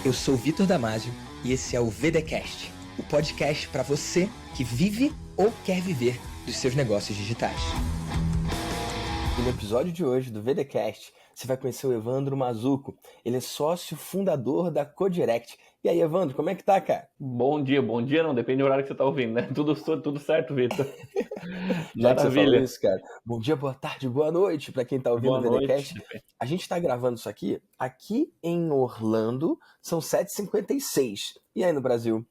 Eu sou o Vitor Damasio e esse é o VDcast, o podcast para você que vive ou quer viver dos seus negócios digitais. E no episódio de hoje do VDcast, você vai conhecer o Evandro Mazzuco. Ele é sócio fundador da Codirect. E aí, Evandro, como é que tá, cara? Bom dia não, depende do horário que você tá ouvindo, né? Tudo certo, Vitor. Já que você falou Maravilha. isso, cara, bom dia, boa tarde, boa noite para quem tá ouvindo Boa o noite. VDcast. A gente tá gravando isso aqui em Orlando, são 7h56. E aí no Brasil?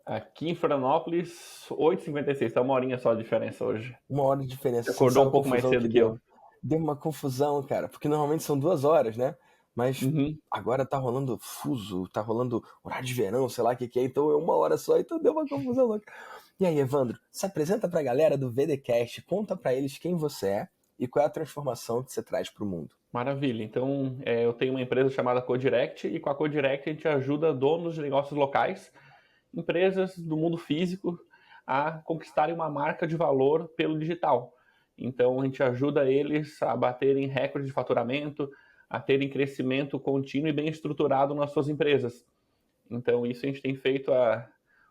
Aqui em Florianópolis, 8h56, tá uma horinha só de diferença hoje. Uma hora de diferença. Você Você acordou sabe um a pouco mais confusão cedo que que eu. deu? Deu uma confusão, cara, porque normalmente são 2 horas, né? Mas Uhum. agora tá rolando fuso, tá rolando horário de verão, sei lá o que é, então é 1 hora só, então deu uma confusão louca. E aí, Evandro, se apresenta pra galera do VDcast, conta pra eles quem você é e qual é a transformação que você traz pro mundo. Maravilha. Então, eu tenho uma empresa chamada Codirect e com a Codirect a gente ajuda donos de negócios locais, empresas do mundo físico, a conquistarem uma marca de valor pelo digital. Então, a gente ajuda eles a baterem recordes de faturamento, a terem crescimento contínuo e bem estruturado nas suas empresas. Então, isso a gente tem feito há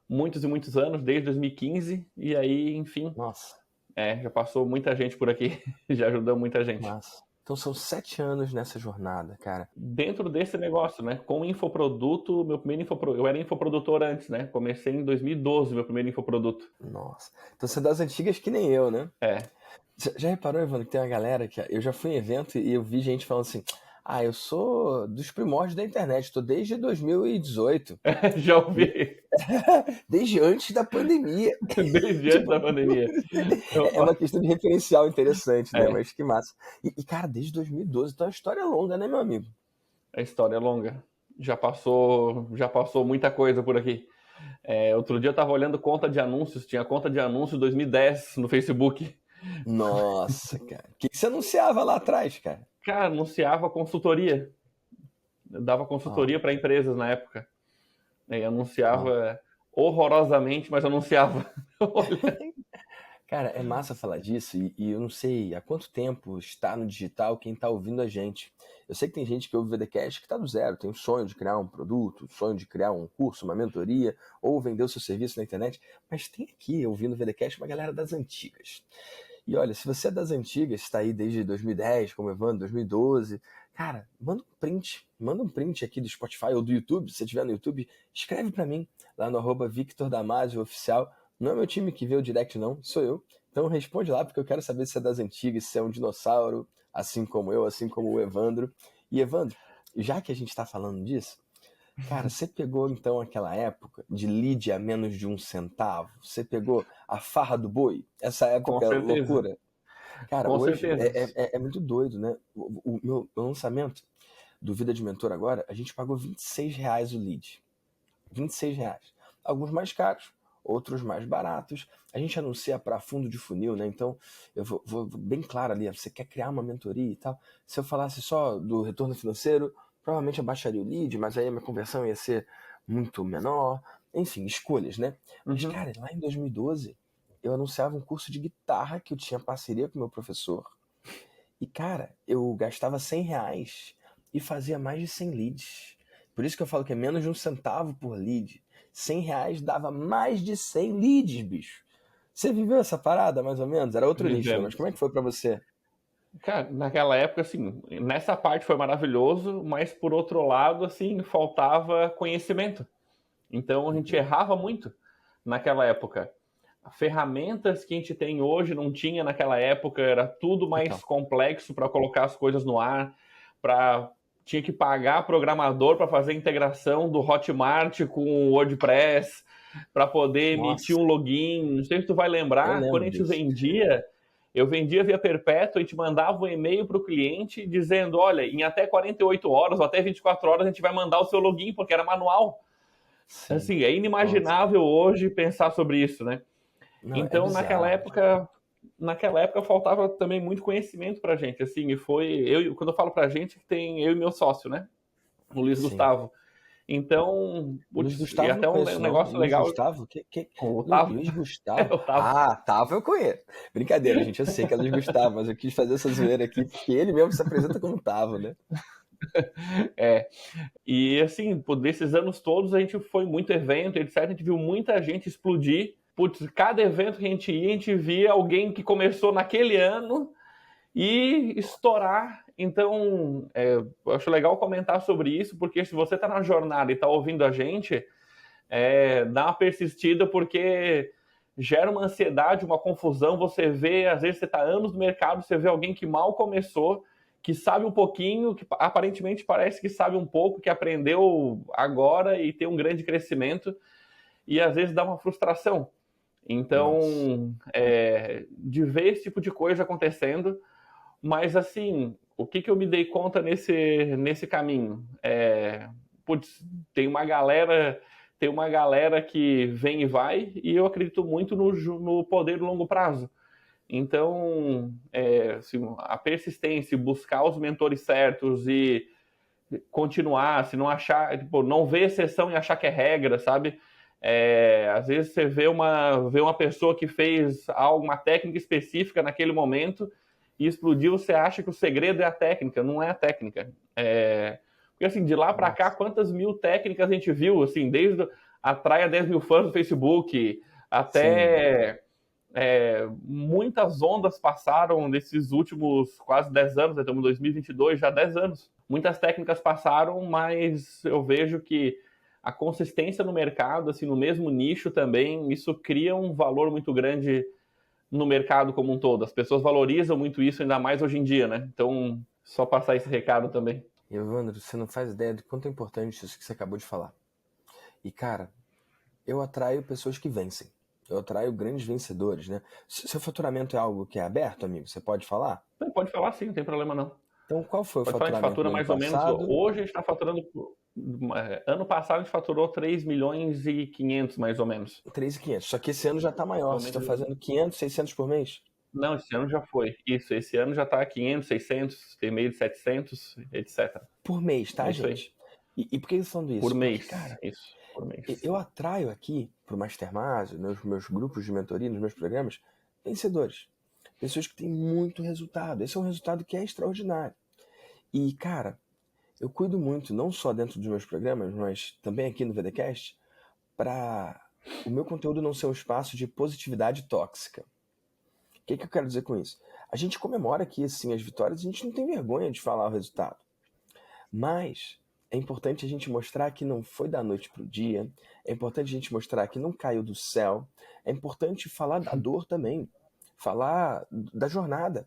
muitos e muitos anos, desde 2015, e aí, enfim, Nossa, já passou muita gente por aqui, já ajudou muita gente. massa. Então são 7 anos nessa jornada, cara. Dentro desse negócio, né, com infoproduto, eu era infoprodutor antes, né, comecei em 2012, meu primeiro infoproduto. Nossa. Então você é das antigas que nem eu, né? É, Já reparou, Evandro, que tem uma galera que eu já fui em evento e eu vi gente falando assim: ah, eu sou dos primórdios da internet, tô desde 2018, já ouvi, desde antes da pandemia. desde antes Tipo, da pandemia. é uma questão de referencial interessante, né? É, Mas que massa. Cara, desde 2012, então a história é longa, né, meu amigo? a história é longa, já passou muita coisa por aqui. Outro dia eu tava olhando conta de anúncios, tinha conta de anúncios 2010 no Facebook. Nossa, cara. O que você anunciava lá atrás, cara? Cara, anunciava consultoria. Eu dava Ó, consultoria para empresas na época. E ó. anunciava horrorosamente, mas anunciava. Cara, é massa falar disso e eu não sei há quanto tempo está no digital quem está ouvindo a gente. Eu sei que tem gente que ouve o VDcast que está do zero, tem um sonho de criar um produto, sonho de criar um curso, uma mentoria, ou vender o seu serviço na internet, mas tem aqui, ouvindo o VDcast, uma galera das antigas. E olha, se você é das antigas, está aí desde 2010, como Evandro, 2012, cara, manda um print aqui do Spotify ou do YouTube, se você estiver no YouTube, escreve para mim, lá no @Victor Damasio Oficial. Não é meu time que vê o direct, não, sou eu. Então responde lá, porque eu quero saber se é das antigas, se é um dinossauro, assim como eu, assim como o Evandro. E Evandro, já que a gente está falando disso, cara, você pegou então aquela época de lead a menos de 1 centavo? Você pegou a farra do boi? Essa Com época certeza, loucura? Cara, com hoje certeza. é muito doido, né? O meu lançamento do Vida de Mentor agora, a gente pagou R$ 26 o lead. R$ 26. Alguns mais caros, outros mais baratos. A gente anuncia para fundo de funil, né? Então, eu vou bem claro ali. Você quer criar uma mentoria e tal. Se eu falasse só do retorno financeiro, provavelmente eu baixaria o lead, mas aí a minha conversão ia ser muito menor. Enfim, escolhas, né? Mas, Uhum. cara, lá em 2012, eu anunciava um curso de guitarra que eu tinha parceria com o meu professor. E, cara, eu gastava R$ 100 e fazia mais de 100 leads. Por isso que eu falo que é menos de 1 centavo por lead. R$ 100 dava mais de 100 leads, bicho. Você viveu essa parada, mais ou menos? Era outro nicho, né? Mas Vivemos. como é que foi pra você? Cara, naquela época, assim, nessa parte foi maravilhoso, mas por outro lado, assim, faltava conhecimento. Então a gente Uhum. errava muito naquela época. Ferramentas que a gente tem hoje não tinha naquela época, era tudo mais Total. complexo para colocar as coisas no ar, para tinha que pagar programador para fazer a integração do Hotmart com o WordPress, para poder emitir Nossa, um login. Não sei se tu vai eu lembrar, quando a lembro gente disso. vendia, eu vendia via Perpétua, a gente mandava um e-mail para o cliente dizendo, olha, em até 48 horas ou até 24 horas a gente vai mandar o seu login, porque era manual. Sim. Assim, é Nossa. inimaginável hoje pensar sobre isso, né? Não, é Então, bizarro. naquela época faltava também muito conhecimento pra gente, assim, e foi quando eu falo pra gente, que tem eu e meu sócio, né? O Luiz Sim. Gustavo. Então, Luiz putz, e Gustavo não até um conheço, não. negócio Luiz legal Gustavo? com o Otávio. Luiz Gustavo? Otávio. Ah, Tavo eu conheço. Brincadeira, gente. Eu sei que é Luiz Gustavo, mas eu quis fazer essa zoeira aqui porque ele mesmo se apresenta como Tavo, né? É. E assim, por desses anos todos a gente foi muito evento, etc. A gente viu muita gente explodir. Putz, cada evento que a gente ia, a gente via alguém que começou naquele ano e estourar. Então, eu acho legal comentar sobre isso, porque se você está na jornada e está ouvindo a gente, dá uma persistida, porque gera uma ansiedade, uma confusão. Você vê, às vezes você está anos no mercado, você vê alguém que mal começou, que sabe um pouquinho, que aparentemente parece que sabe um pouco, que aprendeu agora e tem um grande crescimento, e às vezes dá uma frustração. Nossa. Então, de ver esse tipo de coisa acontecendo, mas assim, o que eu me dei conta nesse caminho? Putz, tem uma galera, tem uma galera que vem e vai, e eu acredito muito no poder do longo prazo. Então, assim, a persistência, buscar os mentores certos e continuar, se não achar, tipo, não ver exceção e achar que é regra, sabe? Às vezes você vê uma pessoa que fez uma técnica específica naquele momento e explodiu, você acha que o segredo é a técnica, não é a técnica. Porque assim, de lá para cá, Nossa. quantas mil técnicas a gente viu, assim, desde atraia 10 mil fãs no Facebook, Sim. até muitas ondas passaram nesses últimos quase 10 anos, estamos em 2022, já 10 anos. Muitas técnicas passaram, mas eu vejo que a consistência no mercado, assim, no mesmo nicho também, isso cria um valor muito grande no mercado como um todo. As pessoas valorizam muito isso, ainda mais hoje em dia, né? Então, só passar esse recado também. Evandro, você não faz ideia de quanto é importante isso que você acabou de falar. E, cara, eu atraio pessoas que vencem. Eu atraio grandes vencedores, né? Seu faturamento é algo que é aberto, amigo? Você pode falar? Pode falar sim, não tem problema não. Então, qual foi o Pode falar, a gente faturamento fatura do ano mais ou menos. passado? Hoje a gente está faturando. Ano passado a gente faturou 3 milhões e 500, mais ou menos. 3.500. Só que esse ano já está maior. Vocês estão Atualmente. fazendo 500, 600 por mês? Não, esse ano já foi. Isso, esse ano já está 500, 600, tem meio de 700, etc. Por mês, tá, É isso aí. gente? E por que eu tô falando Por isso? Porque, mês. cara, Isso, por mês. eu atraio aqui pro Mastermind, nos meus grupos de mentoria, nos meus programas, vencedores. Pessoas que têm muito resultado. Esse é um resultado que é extraordinário. E, cara, eu cuido muito, não só dentro dos meus programas, mas também aqui no VDCast, para o meu conteúdo não ser um espaço de positividade tóxica. O que eu quero dizer com isso? A gente comemora aqui, assim, as vitórias, a gente não tem vergonha de falar o resultado. Mas é importante a gente mostrar que não foi da noite pro dia, é importante a gente mostrar que não caiu do céu, é importante falar da dor também, falar da jornada.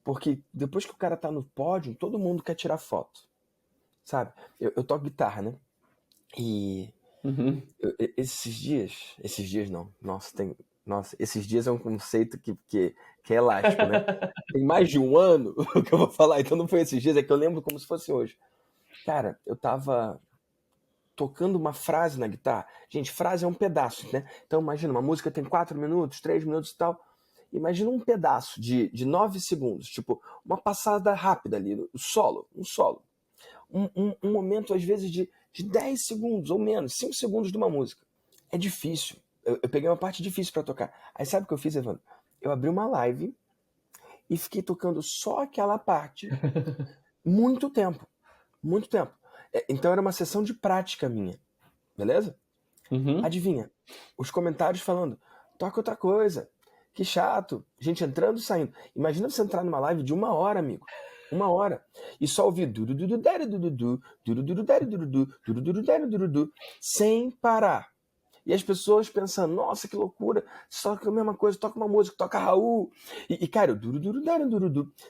Porque depois que o cara tá no pódio, todo mundo quer tirar foto, sabe? Eu toco guitarra, né? E Uhum. esses dias não, nossa, esses dias é um conceito que é elástico, né? Tem mais de um ano que eu vou falar, então não foi esses dias, é que eu lembro como se fosse hoje. Cara, eu tava tocando uma frase na guitarra. Gente, frase é um pedaço, né? Então imagina, uma música tem 4 minutos, 3 minutos e tal. Imagina um pedaço de 9 segundos, tipo, uma passada rápida ali, um solo. Um momento, às vezes, de 10 segundos ou menos, 5 segundos de uma música. É difícil. Eu peguei uma parte difícil pra tocar. Aí sabe o que eu fiz, Evandro? Eu abri uma live e fiquei tocando só aquela parte muito tempo. Muito tempo. Então era uma sessão de prática minha. Beleza? Uhum. Adivinha? Os comentários falando, toca outra coisa. Que chato. Gente entrando e saindo. Imagina você entrar numa live de 1 hora, amigo. 1 hora. E só ouvir sem parar. E as pessoas pensando, nossa, que loucura, só toca a mesma coisa, toca uma música, toca Raul. Cara,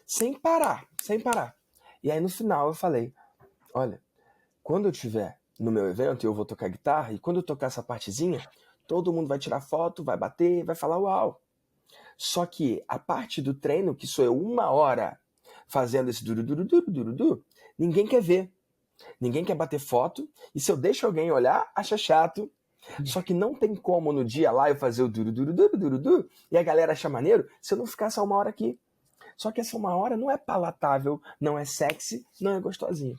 sem parar, sem parar. E aí no final eu falei, olha, quando eu estiver no meu evento e eu vou tocar guitarra, e quando eu tocar essa partezinha, todo mundo vai tirar foto, vai bater, vai falar uau. Só que a parte do treino, que sou eu 1 hora fazendo esse ninguém quer ver. Ninguém quer bater foto. E se eu deixo alguém olhar, acha chato. Só que não tem como no dia lá eu fazer o e a galera achar maneiro se eu não ficar essa 1 hora aqui. Só que essa 1 hora não é palatável, não é sexy, não é gostosinho.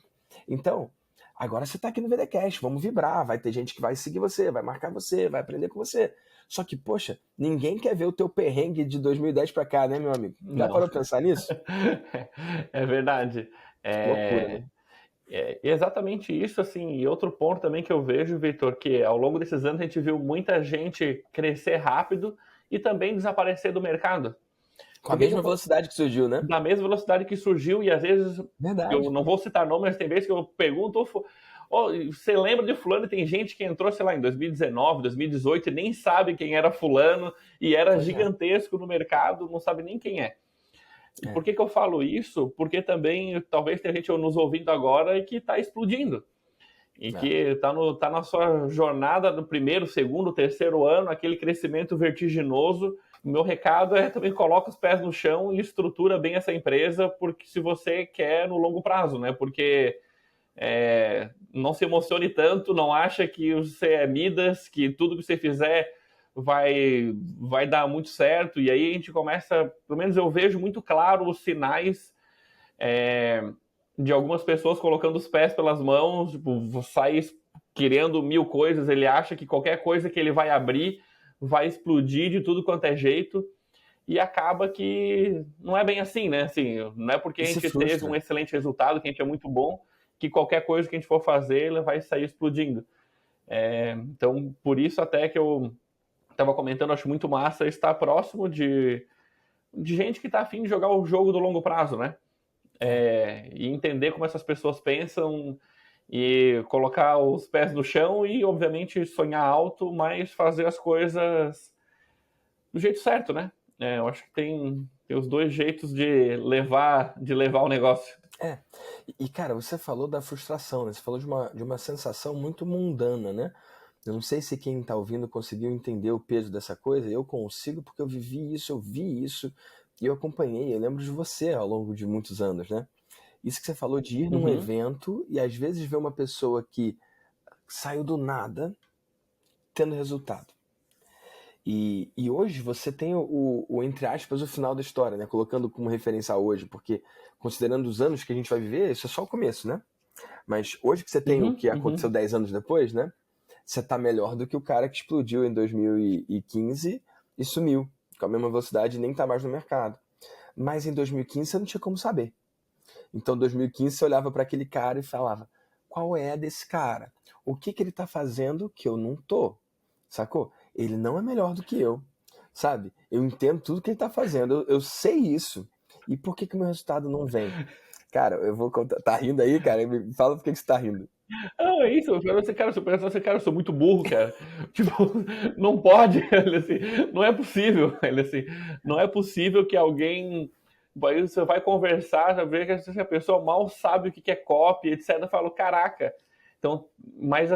Então, agora você tá aqui no VDCast, vamos vibrar, vai ter gente que vai seguir você, vai marcar você, vai aprender com você. Só que, poxa, ninguém quer ver o teu perrengue de 2010 pra cá, né, meu amigo? Já Não. parou pra pensar nisso? É verdade. Loucura, né? É exatamente isso, assim, e outro ponto também que eu vejo, Vitor, que ao longo desses anos a gente viu muita gente crescer rápido e também desaparecer do mercado. Com a Por que que mesma eu falo? velocidade que surgiu, né? Da mesma velocidade que surgiu, e às vezes, eu Verdade. não vou citar nome, mas tem vezes que eu pergunto, "Ô, você lembra de fulano?" E tem gente que entrou, sei lá, em 2019, 2018 e nem sabe quem era fulano e era Pois é. gigantesco no mercado, não sabe nem quem é. E É, por que que eu falo isso? Porque também talvez tenha gente nos ouvindo agora e que está explodindo. E que é. está na sua jornada do primeiro, segundo, terceiro ano, aquele crescimento vertiginoso. O meu recado é também coloca os pés no chão e estrutura bem essa empresa, porque se você quer no longo prazo, né? Porque não se emocione tanto, não acha que você é Midas, que tudo que você fizer vai dar muito certo. E aí a gente começa, pelo menos eu vejo muito claro os sinais de algumas pessoas colocando os pés pelas mãos, tipo, sai querendo mil coisas, ele acha que qualquer coisa que ele vai abrir vai explodir de tudo quanto é jeito, e acaba que não é bem assim, né? Assim, não é porque E a se gente teve um frustra. excelente resultado, que a gente é muito bom, que qualquer coisa que a gente for fazer, ela vai sair explodindo. Então, por isso até que eu estava comentando, acho muito massa estar próximo de gente que está afim de jogar o jogo do longo prazo, né? É. E entender como essas pessoas pensam e colocar os pés no chão e, obviamente, sonhar alto, mas fazer as coisas do jeito certo, né? Eu acho que tem os dois jeitos de levar o negócio. É. Cara, você falou da frustração, né? Você falou de uma sensação muito mundana, né? Eu não sei se quem tá ouvindo conseguiu entender o peso dessa coisa. Eu consigo porque eu vivi isso, eu vi isso e eu acompanhei. Eu lembro de você ao longo de muitos anos, né? Isso que você falou de ir num Uhum, evento e às vezes ver uma pessoa que saiu do nada tendo resultado. E hoje você tem entre aspas, o final da história, né? Colocando como referência a hoje, porque considerando os anos que a gente vai viver, isso é só o começo, né? Mas hoje que você tem o uhum, que aconteceu uhum. 10 anos depois, né? Você tá melhor do que o cara que explodiu em 2015 e sumiu com a mesma velocidade e nem tá mais no mercado. Mas em 2015 você não tinha como saber. Então, em 2015 você olhava para aquele cara e falava: qual é a desse cara? O que que ele tá fazendo que eu não tô? Sacou? Ele não é melhor do que eu, sabe? Eu entendo tudo que ele tá fazendo, eu sei isso. E por que que o meu resultado não vem? Cara, eu vou contar. Tá rindo aí, cara? Me fala por que que você tá rindo. Não, é isso. Eu falo assim, cara, eu sou muito burro, cara. Tipo, não pode, ele assim, não é possível, ele assim, não é possível que alguém. Aí você vai conversar, já vê que a pessoa mal sabe o que é copy, etc. Eu falo, caraca. Então, mas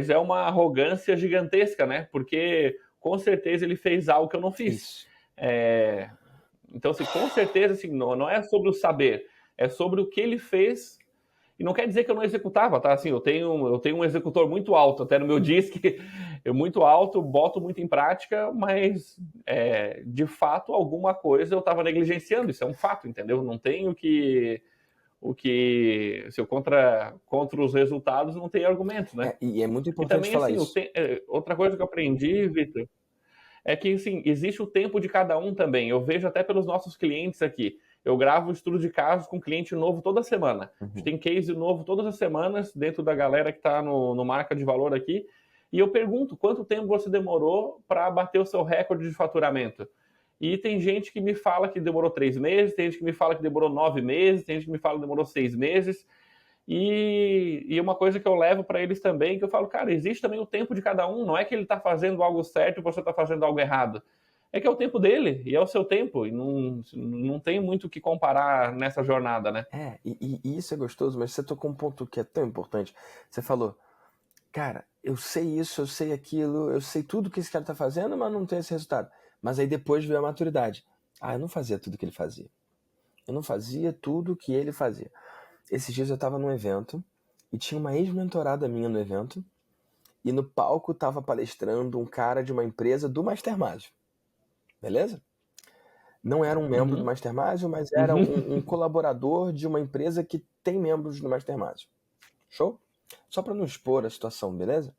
é uma arrogância gigantesca, né? Porque com certeza ele fez algo que eu não fiz. Isso. É, então, assim, com certeza, assim, não é sobre o saber, é sobre o que ele fez. E não quer dizer que eu não executava, tá? Assim, eu tenho um executor muito alto, até no meu disco, eu muito alto, boto muito em prática, mas de fato alguma coisa eu estava negligenciando, isso é um fato, entendeu? Não tenho se eu contra os resultados não tem argumentos, né? E é muito E importante também, falar assim, isso. outra coisa que eu aprendi, Vitor, é que, assim, existe o tempo de cada um também. Eu vejo até pelos nossos clientes aqui. Eu gravo estudo de casos com cliente novo toda semana. A gente Uhum. tem case novo todas as semanas dentro da galera que está no marca de valor aqui. E eu pergunto quanto tempo você demorou para bater o seu recorde de faturamento. E tem gente que me fala que demorou 3 meses, tem gente que me fala que demorou 9 meses, tem gente que me fala que demorou 6 meses. E uma coisa que eu levo para eles também, que eu falo, cara, existe também o tempo de cada um, não é que ele está fazendo algo certo e você está fazendo algo errado. É que é o tempo dele, e é o seu tempo, e não tem muito o que comparar nessa jornada, né? E isso é gostoso, mas você tocou um ponto que é tão importante. Você falou, cara, eu sei isso, eu sei aquilo, eu sei tudo que esse cara tá fazendo, mas não tem esse resultado. Mas aí depois veio a maturidade. Ah, eu não fazia tudo que ele fazia. Eu não fazia tudo que ele fazia. Esses dias eu tava num evento e tinha uma ex-mentorada minha no evento e no palco tava palestrando um cara de uma empresa do Mastermind, beleza? Não era um membro do Uhum, Mastermind, mas era uhum. um colaborador de uma empresa que tem membros do Mastermind. Show? Só para não expor a situação, beleza?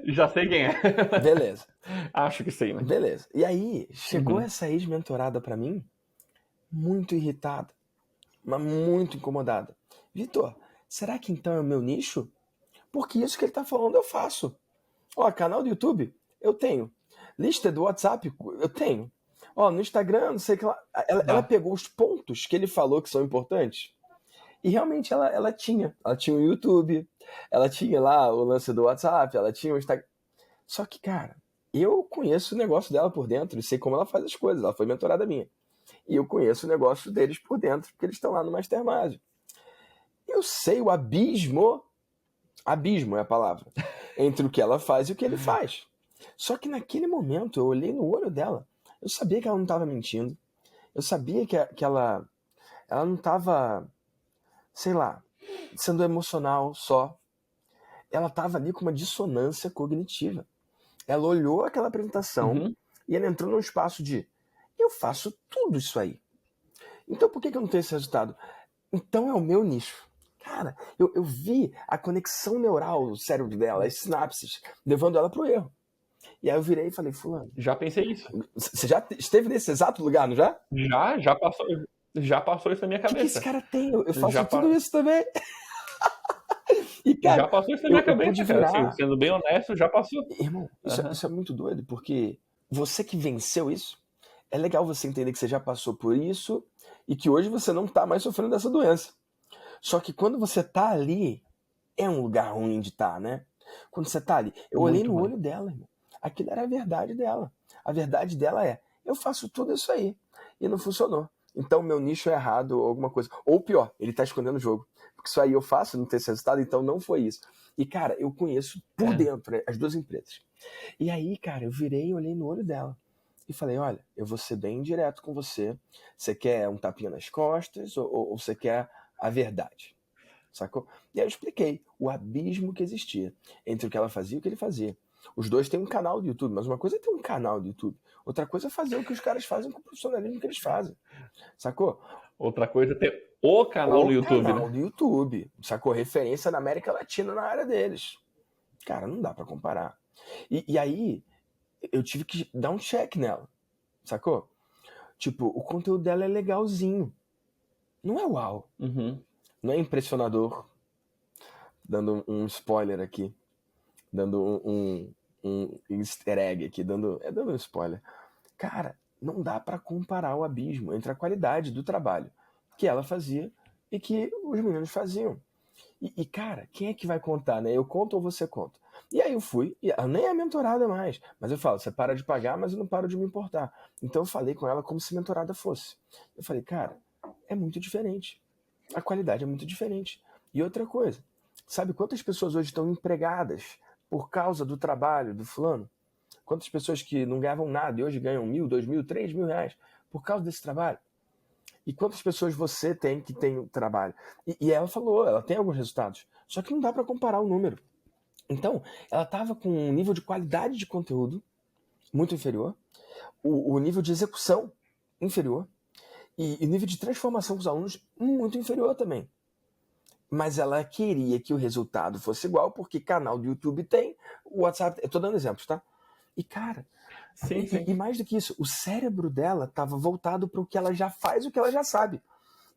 Já sei quem é. Beleza, Acho que sei, né? beleza. E aí, chegou Uhum. essa ex-mentorada pra mim, muito irritada, mas muito incomodada. Vitor, será que então é o meu nicho? Porque isso que ele tá falando eu faço. Ó, canal do YouTube, eu tenho. Lista do WhatsApp, eu tenho. Ó, no Instagram, não sei o que lá. Ela Ah, pegou os pontos que ele falou que são importantes e realmente ela tinha. Ela tinha o YouTube, ela tinha lá o lance do WhatsApp, ela tinha o Instagram. Só que, cara, eu conheço o negócio dela por dentro e sei como ela faz as coisas. Ela foi mentorada minha. E eu conheço o negócio deles por dentro, porque eles estão lá no Mastermind. Eu sei o abismo é a palavra, entre o que ela faz e o que ele faz. Só que naquele momento eu olhei no olho dela, eu sabia que ela não estava mentindo, eu sabia que ela não estava, sei lá, sendo emocional só. Ela estava ali com uma dissonância cognitiva. Ela olhou aquela apresentação uhum. e ela entrou num espaço de eu faço tudo isso aí. Então por que eu não tenho esse resultado? Então é o meu nicho. Cara, eu vi a conexão neural do cérebro dela, as sinapses, levando ela pro erro. E aí eu virei e falei, fulano, Já pensei isso. você já esteve nesse exato lugar, não já? Já passou isso na minha O que esse cabeça. cara tem? Eu faço Já, tudo isso também. E, cara, já passou isso na minha eu pude cabeça, cara. Assim, virar. sendo bem honesto, já passou. Irmão, Aham. isso é muito doido, porque você que venceu isso, é legal você entender que você já passou por isso e que hoje você não tá mais sofrendo dessa doença. Só que quando você tá ali, é um lugar ruim de estar, né? Quando você tá ali. Eu olhei Muito no ruim. olho dela, irmão. Aquilo era a verdade dela. A verdade dela é: eu faço tudo isso aí. E não funcionou. Então meu nicho é errado ou alguma coisa. Ou pior, ele tá escondendo o jogo. Porque isso aí eu faço, não tem esse resultado, então não foi isso. E, cara, eu conheço por É. dentro, né, as duas empresas. E aí, cara, eu virei e olhei no olho dela. E falei, olha, eu vou ser bem direto com você. Você quer um tapinha nas costas ou você quer a verdade? Sacou? E aí eu expliquei o abismo que existia entre o que ela fazia e o que ele fazia. Os dois têm um canal do YouTube, mas uma coisa é ter um canal do YouTube, outra coisa é fazer o que os caras fazem com o profissionalismo que eles fazem. Sacou? Outra coisa é ter o canal O no YouTube, canal né? do YouTube, sacou? Referência na América Latina na área deles. Cara, não dá pra comparar. E aí eu tive que dar um check nela, sacou? Tipo, o conteúdo dela é legalzinho. Não é uau, Uhum. não é impressionador. Dando um spoiler aqui. Dando um easter egg aqui, dando um spoiler. Cara, não dá pra comparar o abismo entre a qualidade do trabalho que ela fazia e que os meninos faziam. Cara, quem é que vai contar, né? Eu conto ou você conta? E aí eu fui, e ela nem é mentorada mais, mas eu falo, você para de pagar, mas eu não paro de me importar. Então eu falei com ela como se mentorada fosse. Eu falei, cara, é muito diferente. A qualidade é muito diferente. E outra coisa, sabe quantas pessoas hoje estão empregadas por causa do trabalho do fulano? Quantas pessoas que não ganhavam nada e hoje ganham 1.000, 2.000, 3.000 reais por causa desse trabalho? E quantas pessoas você tem que tem o trabalho? E ela falou, ela tem alguns resultados, só que não dá para comparar o número. Então, ela estava com um nível de qualidade de conteúdo muito inferior, o nível de execução inferior e o nível de transformação com os alunos muito inferior também. Mas ela queria que o resultado fosse igual, porque canal do YouTube tem, o WhatsApp. Eu tô dando exemplos, tá? E, cara, Sim, sim. e mais do que isso, o cérebro dela estava voltado para o que ela já faz, o que ela já sabe.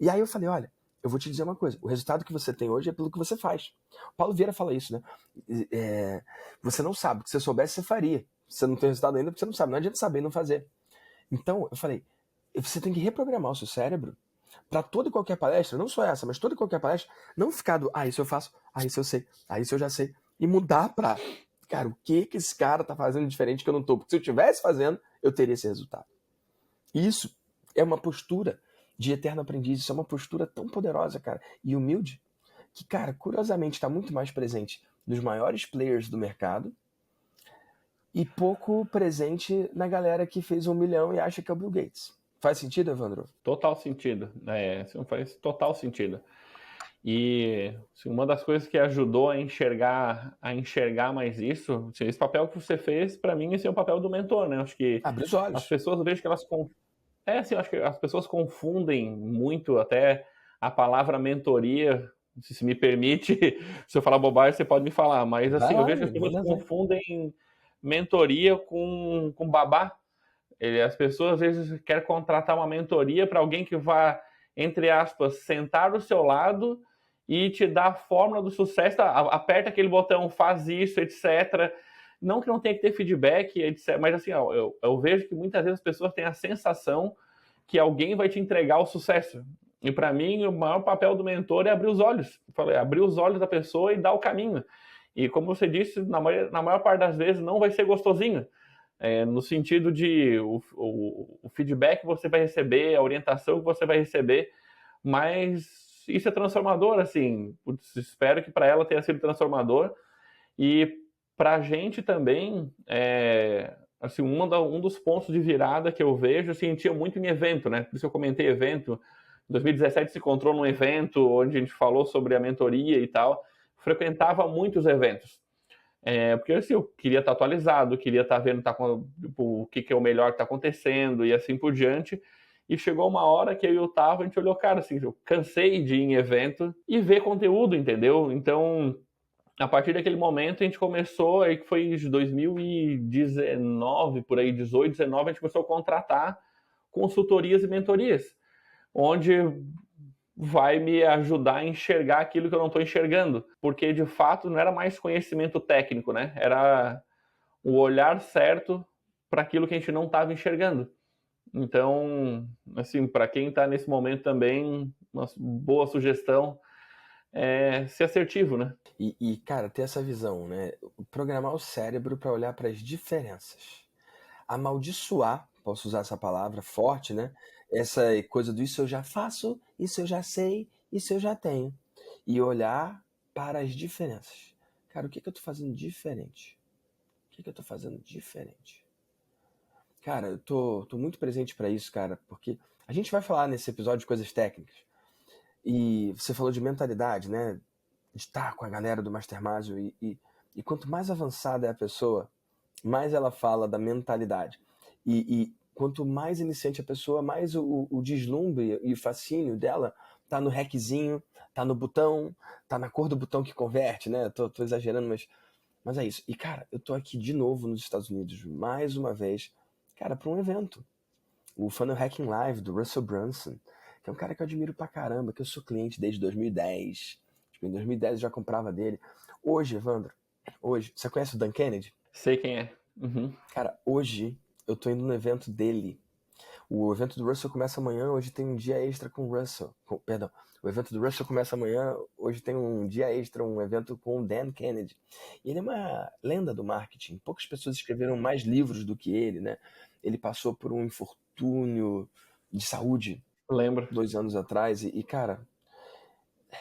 E aí eu falei: olha, eu vou te dizer uma coisa: o resultado que você tem hoje é pelo que você faz. O Paulo Vieira fala isso, né? Você não sabe, o que você soubesse, você faria. Você não tem resultado ainda porque você não sabe. Não adianta saber e não fazer. Então, eu falei: você tem que reprogramar o seu cérebro para toda e qualquer palestra, não só essa, mas toda e qualquer palestra, não ficar do, isso eu faço, isso eu sei, isso eu já sei, e mudar pra, cara, o que esse cara tá fazendo diferente que eu não tô? Porque se eu tivesse fazendo, eu teria esse resultado. Isso é uma postura de eterno aprendiz, isso é uma postura tão poderosa, cara, e humilde, que, cara, curiosamente está muito mais presente nos maiores players do mercado e pouco presente na galera que fez 1 milhão e acha que é o Bill Gates. Faz sentido, Evandro? Total sentido. Assim, faz total sentido. E assim, uma das coisas que ajudou a enxergar mais isso, assim, esse papel que você fez, para mim, esse é o papel do mentor, né? Acho que Abre os as olhos. pessoas, eu vejo que assim, acho que as pessoas confundem muito até a palavra mentoria. Se me permite, se eu falar bobagem, você pode me falar, mas Vai assim, eu lá, vejo que as pessoas manda ver. confundem mentoria com babá. As pessoas às vezes querem contratar uma mentoria para alguém que vá, entre aspas, sentar do seu lado e te dá a fórmula do sucesso, tá, aperta aquele botão, faz isso, etc. Não que não tenha que ter feedback, etc. Mas assim, eu vejo que muitas vezes as pessoas têm a sensação que alguém vai te entregar o sucesso. E para mim, o maior papel do mentor é abrir os olhos. Eu falei, abrir os olhos da pessoa e dar o caminho. E como você disse, na maior parte das vezes não vai ser gostosinho. No sentido de o feedback que você vai receber, a orientação que você vai receber, mas isso é transformador, assim. Putz, espero que para ela tenha sido transformador. E para a gente também, assim, um dos pontos de virada que eu vejo, eu sentia muito em evento, né? Por isso eu comentei evento. Em 2017 se encontrou num evento onde a gente falou sobre a mentoria e tal. Frequentava muitos eventos. Porque assim, eu queria estar atualizado, queria estar vendo tipo, o que é o melhor que está acontecendo e assim por diante. E chegou uma hora que eu e o Tavo, a gente olhou, cara, assim, eu cansei de ir em evento e ver conteúdo, entendeu? Então, a partir daquele momento, a gente começou, aí que foi de 2019, por aí, 18, 19, a gente começou a contratar consultorias e mentorias, onde vai me ajudar a enxergar aquilo que eu não estou enxergando, porque de fato não era mais conhecimento técnico, né? Era o olhar certo para aquilo que a gente não estava enxergando. Então, assim, para quem está nesse momento também, uma boa sugestão é ser assertivo, né? Cara, ter essa visão, né? Programar o cérebro para olhar para as diferenças. Amaldiçoar, posso usar essa palavra forte, né? Essa coisa do isso eu já faço, isso eu já sei, isso eu já tenho. E olhar para as diferenças. Cara, o que eu tô fazendo diferente? O que eu tô fazendo diferente? Cara, eu tô muito presente para isso, cara, porque a gente vai falar nesse episódio de coisas técnicas. E você falou de mentalidade, né? De estar com a galera do Mastermind. E quanto mais avançada é a pessoa, mais ela fala da mentalidade. E quanto mais iniciante a pessoa, mais o deslumbre e o fascínio dela tá no hackzinho, tá no botão, tá na cor do botão que converte, né? Tô exagerando, mas é isso. E, cara, eu tô aqui de novo nos Estados Unidos, mais uma vez, cara, para um evento. O Funnel Hacking Live, do Russell Brunson, que é um cara que eu admiro pra caramba, que eu sou cliente desde 2010. Tipo, em 2010 eu já comprava dele. Hoje, Evandro, você conhece o Dan Kennedy? Sei quem é. Uhum. Cara, hoje eu tô indo no evento dele. O evento do Russell começa amanhã, hoje tem um dia extra com o Russell. Perdão, o evento do Russell começa amanhã, hoje tem um dia extra, um evento com o Dan Kennedy. E ele é uma lenda do marketing. Poucas pessoas escreveram mais livros do que ele, né? Ele passou por um infortúnio de saúde Lembro. 2 anos atrás cara,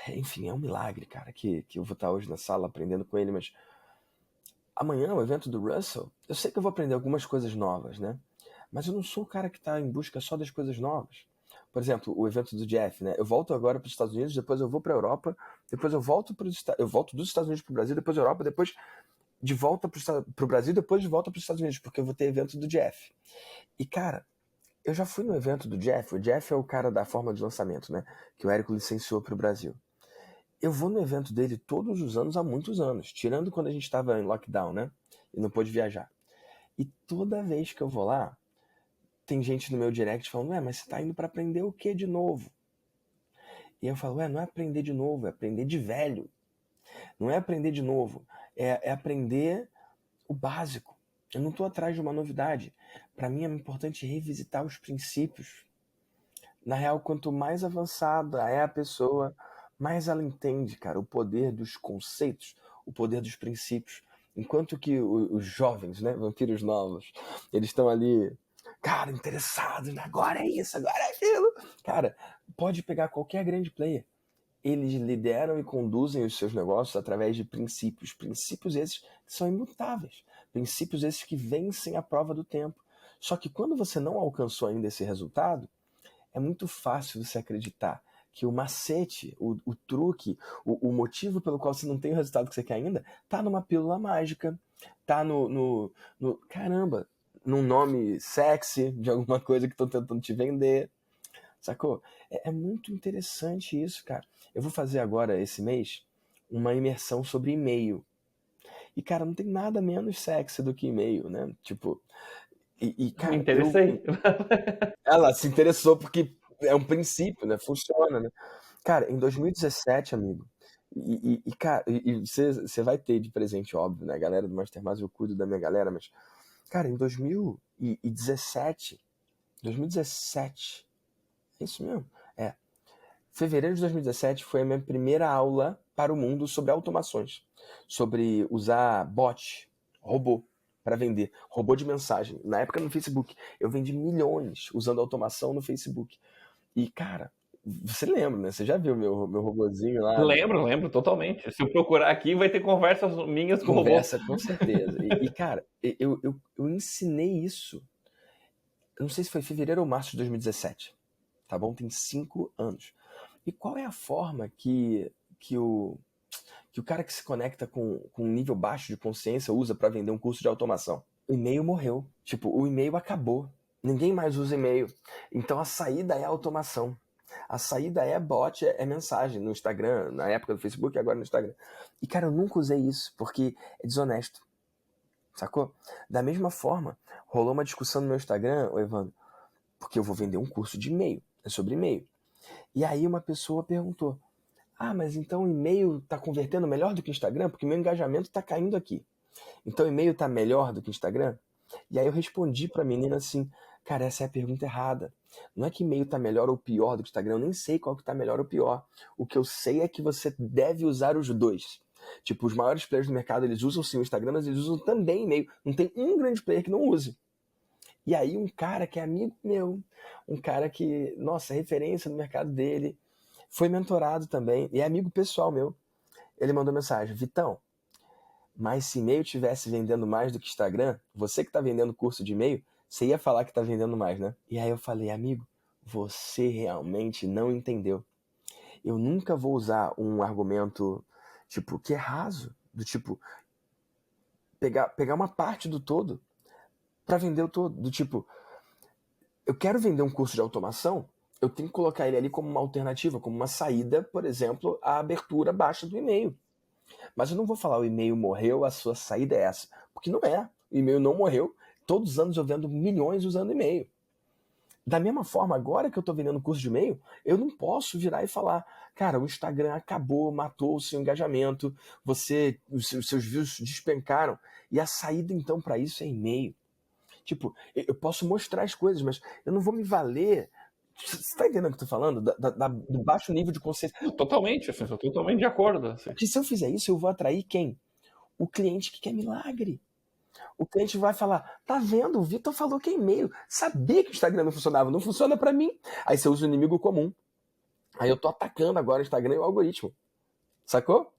enfim, é um milagre, cara, que eu vou estar hoje na sala aprendendo com ele, mas amanhã, o evento do Russell, eu sei que eu vou aprender algumas coisas novas, né? Mas eu não sou o cara que está em busca só das coisas novas. Por exemplo, o evento do Jeff, né? Eu volto agora para os Estados Unidos, depois eu vou para a Europa, depois eu volto eu volto dos Estados Unidos para o Brasil, depois Europa, depois de volta para o Brasil, depois de volta para os Estados Unidos, porque eu vou ter evento do Jeff. E cara, eu já fui no evento do Jeff. O Jeff é o cara da forma de lançamento, né? Que o Érico licenciou para o Brasil. Eu vou no evento dele todos os anos há muitos anos, tirando quando a gente estava em lockdown, né? E não pôde viajar. E toda vez que eu vou lá, tem gente no meu direct falando, mas você tá indo para aprender o que de novo? E eu falo, não é aprender de novo, é aprender de velho. Não é aprender de novo, é aprender o básico. Eu não tô atrás de uma novidade. Para mim é importante revisitar os princípios. Na real, quanto mais avançada é a pessoa, mais ela entende, cara, o poder dos conceitos, o poder dos princípios. Enquanto que os jovens, né, vampiros novos, eles estão ali, cara, interessados, agora é isso, agora é aquilo. Cara, pode pegar qualquer grande player. Eles lideram e conduzem os seus negócios através de princípios. Princípios esses que são imutáveis. Princípios esses que vencem a prova do tempo. Só que quando você não alcançou ainda esse resultado, é muito fácil você acreditar que o macete, o truque, o motivo pelo qual você não tem o resultado que você quer ainda, tá numa pílula mágica, tá caramba, num nome sexy de alguma coisa que estão tentando te vender, sacou? É muito interessante isso, cara. Eu vou fazer agora, esse mês, uma imersão sobre e-mail. E, cara, não tem nada menos sexy do que e-mail, né? Tipo, Me cara, interessei. ela se interessou porque é um princípio, né? Funciona, né? Cara, em 2017, amigo, cara, você vai ter de presente, óbvio, né? A galera do Mastermind, eu cuido da minha galera, mas, cara, em 2017, é isso mesmo? É. Fevereiro de 2017 foi a minha primeira aula para o mundo sobre automações, sobre usar bot, robô, para vender, robô de mensagem. Na época no Facebook, eu vendi milhões usando automação no Facebook. E, cara, você lembra, né? Você já viu meu robozinho lá? Lembro totalmente. Se eu procurar aqui, vai ter conversas minhas com o robô. Conversa, com certeza. Cara, eu ensinei isso. Eu não sei se foi fevereiro ou março de 2017. Tá bom? Tem 5 anos. E qual é a forma que o cara que se conecta com um nível baixo de consciência usa para vender um curso de automação? O e-mail morreu. Tipo, o e-mail acabou. Ninguém mais usa e-mail. Então a saída é a automação. A saída é bot, é mensagem no Instagram, na época do Facebook e agora no Instagram. E, cara, eu nunca usei isso, porque é desonesto. Sacou? Da mesma forma, rolou uma discussão no meu Instagram, ô Evandro, porque eu vou vender um curso de e-mail, é sobre e-mail. E aí uma pessoa perguntou, mas então o e-mail tá convertendo melhor do que o Instagram? Porque meu engajamento tá caindo aqui. Então o e-mail tá melhor do que o Instagram? E aí eu respondi pra menina assim, cara, essa é a pergunta errada. Não é que e-mail tá melhor ou pior do que o Instagram, eu nem sei qual que tá melhor ou pior. O que eu sei é que você deve usar os dois. Tipo, os maiores players do mercado, eles usam sim o Instagram, mas eles usam também e-mail. Não tem um grande player que não use. E aí um cara que é amigo meu, um cara que, nossa, referência no mercado dele, foi mentorado também, e é amigo pessoal meu. Ele mandou mensagem, Vitão, mas se e-mail tivesse vendendo mais do que Instagram, você que está vendendo curso de e-mail, você ia falar que está vendendo mais, né? E aí eu falei, amigo, você realmente não entendeu. Eu nunca vou usar um argumento, tipo, que é raso, do tipo, pegar uma parte do todo para vender o todo, do tipo, eu quero vender um curso de automação, eu tenho que colocar ele ali como uma alternativa, como uma saída, por exemplo, à abertura baixa do e-mail. Mas eu não vou falar o e-mail morreu, a sua saída é essa. Porque não é. O e-mail não morreu. Todos os anos eu vendo milhões usando e-mail. Da mesma forma, agora que eu estou vendendo curso de e-mail, eu não posso virar e falar, cara, o Instagram acabou, matou o seu engajamento, os seus views despencaram, e a saída então para isso é e-mail. Tipo, eu posso mostrar as coisas, mas eu não vou me valer. Você está entendendo o que eu tô falando? Do baixo nível de consciência. Totalmente, assim, sou totalmente de acordo. Assim. Porque se eu fizer isso, eu vou atrair quem? O cliente que quer milagre. O cliente vai falar, tá vendo, o Vitor falou que é e-mail. Sabia que o Instagram não funcionava, não funciona para mim. Aí você usa o inimigo comum. Aí eu tô atacando agora o Instagram e o algoritmo. Sacou?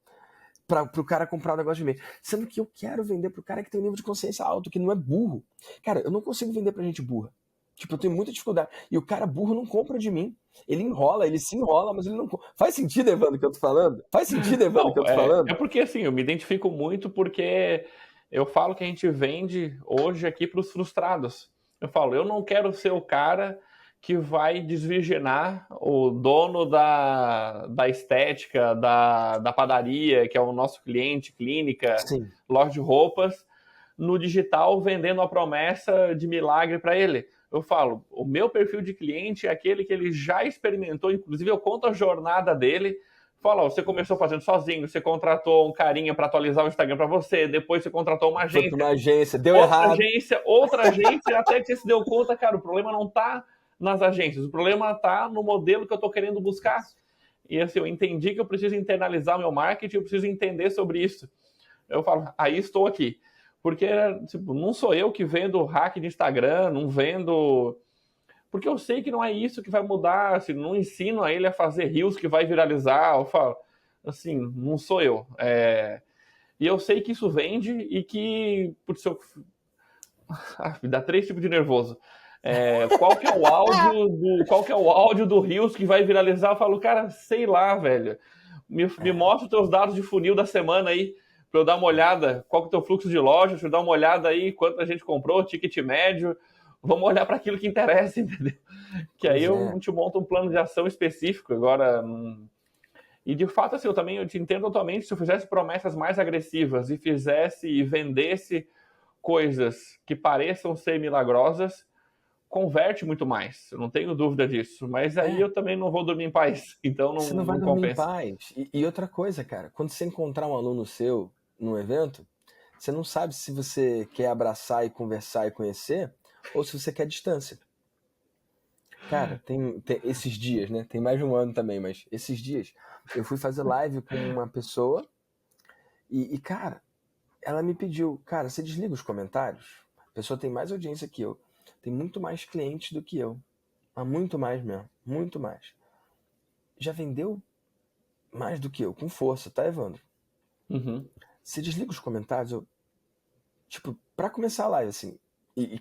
Pro cara comprar um negócio de e-mail. Sendo que eu quero vender pro cara que tem um nível de consciência alto, que não é burro. Cara, eu não consigo vender pra gente burra. Tipo, eu tenho muita dificuldade. E o cara burro não compra de mim. Ele enrola, ele se enrola, mas ele não compra. Faz sentido, Evandro, que eu tô falando? Faz sentido, Evandro, que Não, eu tô falando? é porque assim, eu me identifico muito porque eu falo que a gente vende hoje aqui para os frustrados. Eu falo, eu não quero ser o cara que vai desvirginar o dono da estética, da padaria, que é o nosso cliente, clínica, Sim. loja de roupas, no digital vendendo a promessa de milagre para ele. Eu falo, o meu perfil de cliente é aquele que ele já experimentou, inclusive eu conto a jornada dele. Fala, você começou fazendo sozinho, você contratou um carinha para atualizar o Instagram para você, depois você contratou uma Foi pra agência, uma agência, deu errado. outra agência, até que você se deu conta, cara, o problema não tá nas agências, o problema tá no modelo que eu tô querendo buscar. E assim, eu entendi que eu preciso internalizar o meu marketing, eu preciso entender sobre isso. Eu falo, aí estou aqui. Porque, tipo, não sou eu que vendo hack de Instagram, não vendo. Porque eu sei que não é isso que vai mudar, assim, não ensino a ele a fazer reels que vai viralizar. Eu falo, assim, não sou eu. E eu sei que isso vende e que. Putz, me dá 3 tipos de nervoso. Qual que é o áudio do Reels que vai viralizar? Eu falo, cara, sei lá, velho. Me mostra os teus dados de funil da semana aí, para eu dar uma olhada. Qual que é o teu fluxo de loja? Deixa eu dar uma olhada aí, quanta gente comprou, ticket médio. Vamos olhar para aquilo que interessa, entendeu? Que aí Pois é. eu te monto um plano de ação específico. Agora, e de fato, assim, eu te entendo totalmente. Se eu fizesse promessas mais agressivas e fizesse e vendesse coisas que pareçam ser milagrosas, converte muito mais, eu não tenho dúvida disso. Mas aí eu também não vou dormir em paz, então Você não vai não dormir em compensa. paz. E outra coisa, cara, quando você encontrar um aluno seu num evento, você não sabe se você quer abraçar e conversar e conhecer, ou se você quer distância. Cara, tem esses dias, né? Tem mais de um ano também, mas esses dias eu fui fazer live com uma pessoa cara, ela me pediu, cara, você desliga os comentários? A pessoa tem mais audiência que eu, tem muito mais clientes do que eu, mas muito mais mesmo, muito mais. Já vendeu mais do que eu, com força, tá, Evandro? Uhum. Você desliga os comentários, tipo, pra começar a live, assim,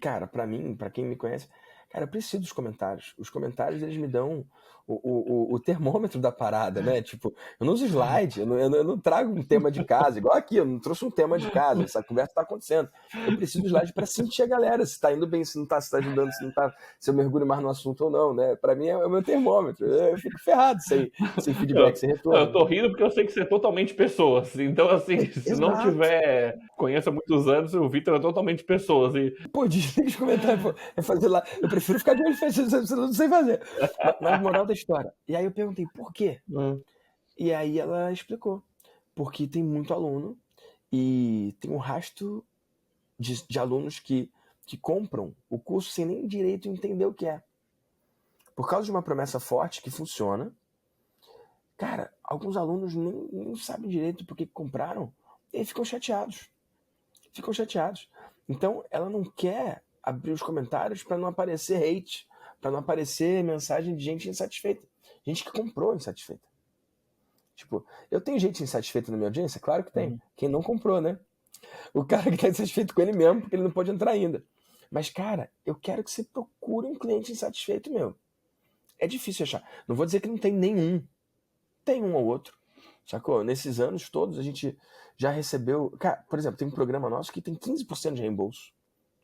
cara, pra mim, pra quem me conhece, cara, eu preciso dos comentários. Os comentários, eles me dão o termômetro da parada, né? Tipo, eu não uso slide, eu não trago um tema de casa, igual aqui, eu não trouxe um tema de casa, essa conversa tá acontecendo. Eu preciso do slide pra sentir a galera, se tá indo bem, se não tá, se tá ajudando, se não tá, se eu mergulho mais no assunto ou não, né? Pra mim é o meu termômetro. Eu fico ferrado sem feedback, sem Eu retorno. tô rindo porque eu sei que você é totalmente pessoas. Então, assim, se não Exato. tiver. Conheço há muitos anos, o Vitor é totalmente pessoas. E Pô, desliga os comentários, pô. É fazer lá. Eu prefiro ficar de olho fechado, eu não sei fazer. Mas moral da história. E aí eu perguntei, por quê? E aí ela explicou. Porque tem muito aluno e tem um rastro de alunos que compram o curso sem nem direito entender o que é. Por causa de uma promessa forte que funciona, cara, alguns alunos nem sabem direito por que compraram e aí ficam chateados. Ficam chateados. Então, ela não quer abrir os comentários para não aparecer hate, para não aparecer mensagem de gente insatisfeita. Gente que comprou insatisfeita. Tipo, eu tenho gente insatisfeita na minha audiência? Claro que tem. Quem não comprou, né? O cara que tá insatisfeito com ele mesmo, porque ele não pode entrar ainda. Mas, cara, eu quero que você procure um cliente insatisfeito meu. É difícil achar. Não vou dizer que não tem nenhum. Tem um ou outro. Sacou? Nesses anos todos a gente já recebeu. Cara, por exemplo, tem um programa nosso que tem 15% de reembolso.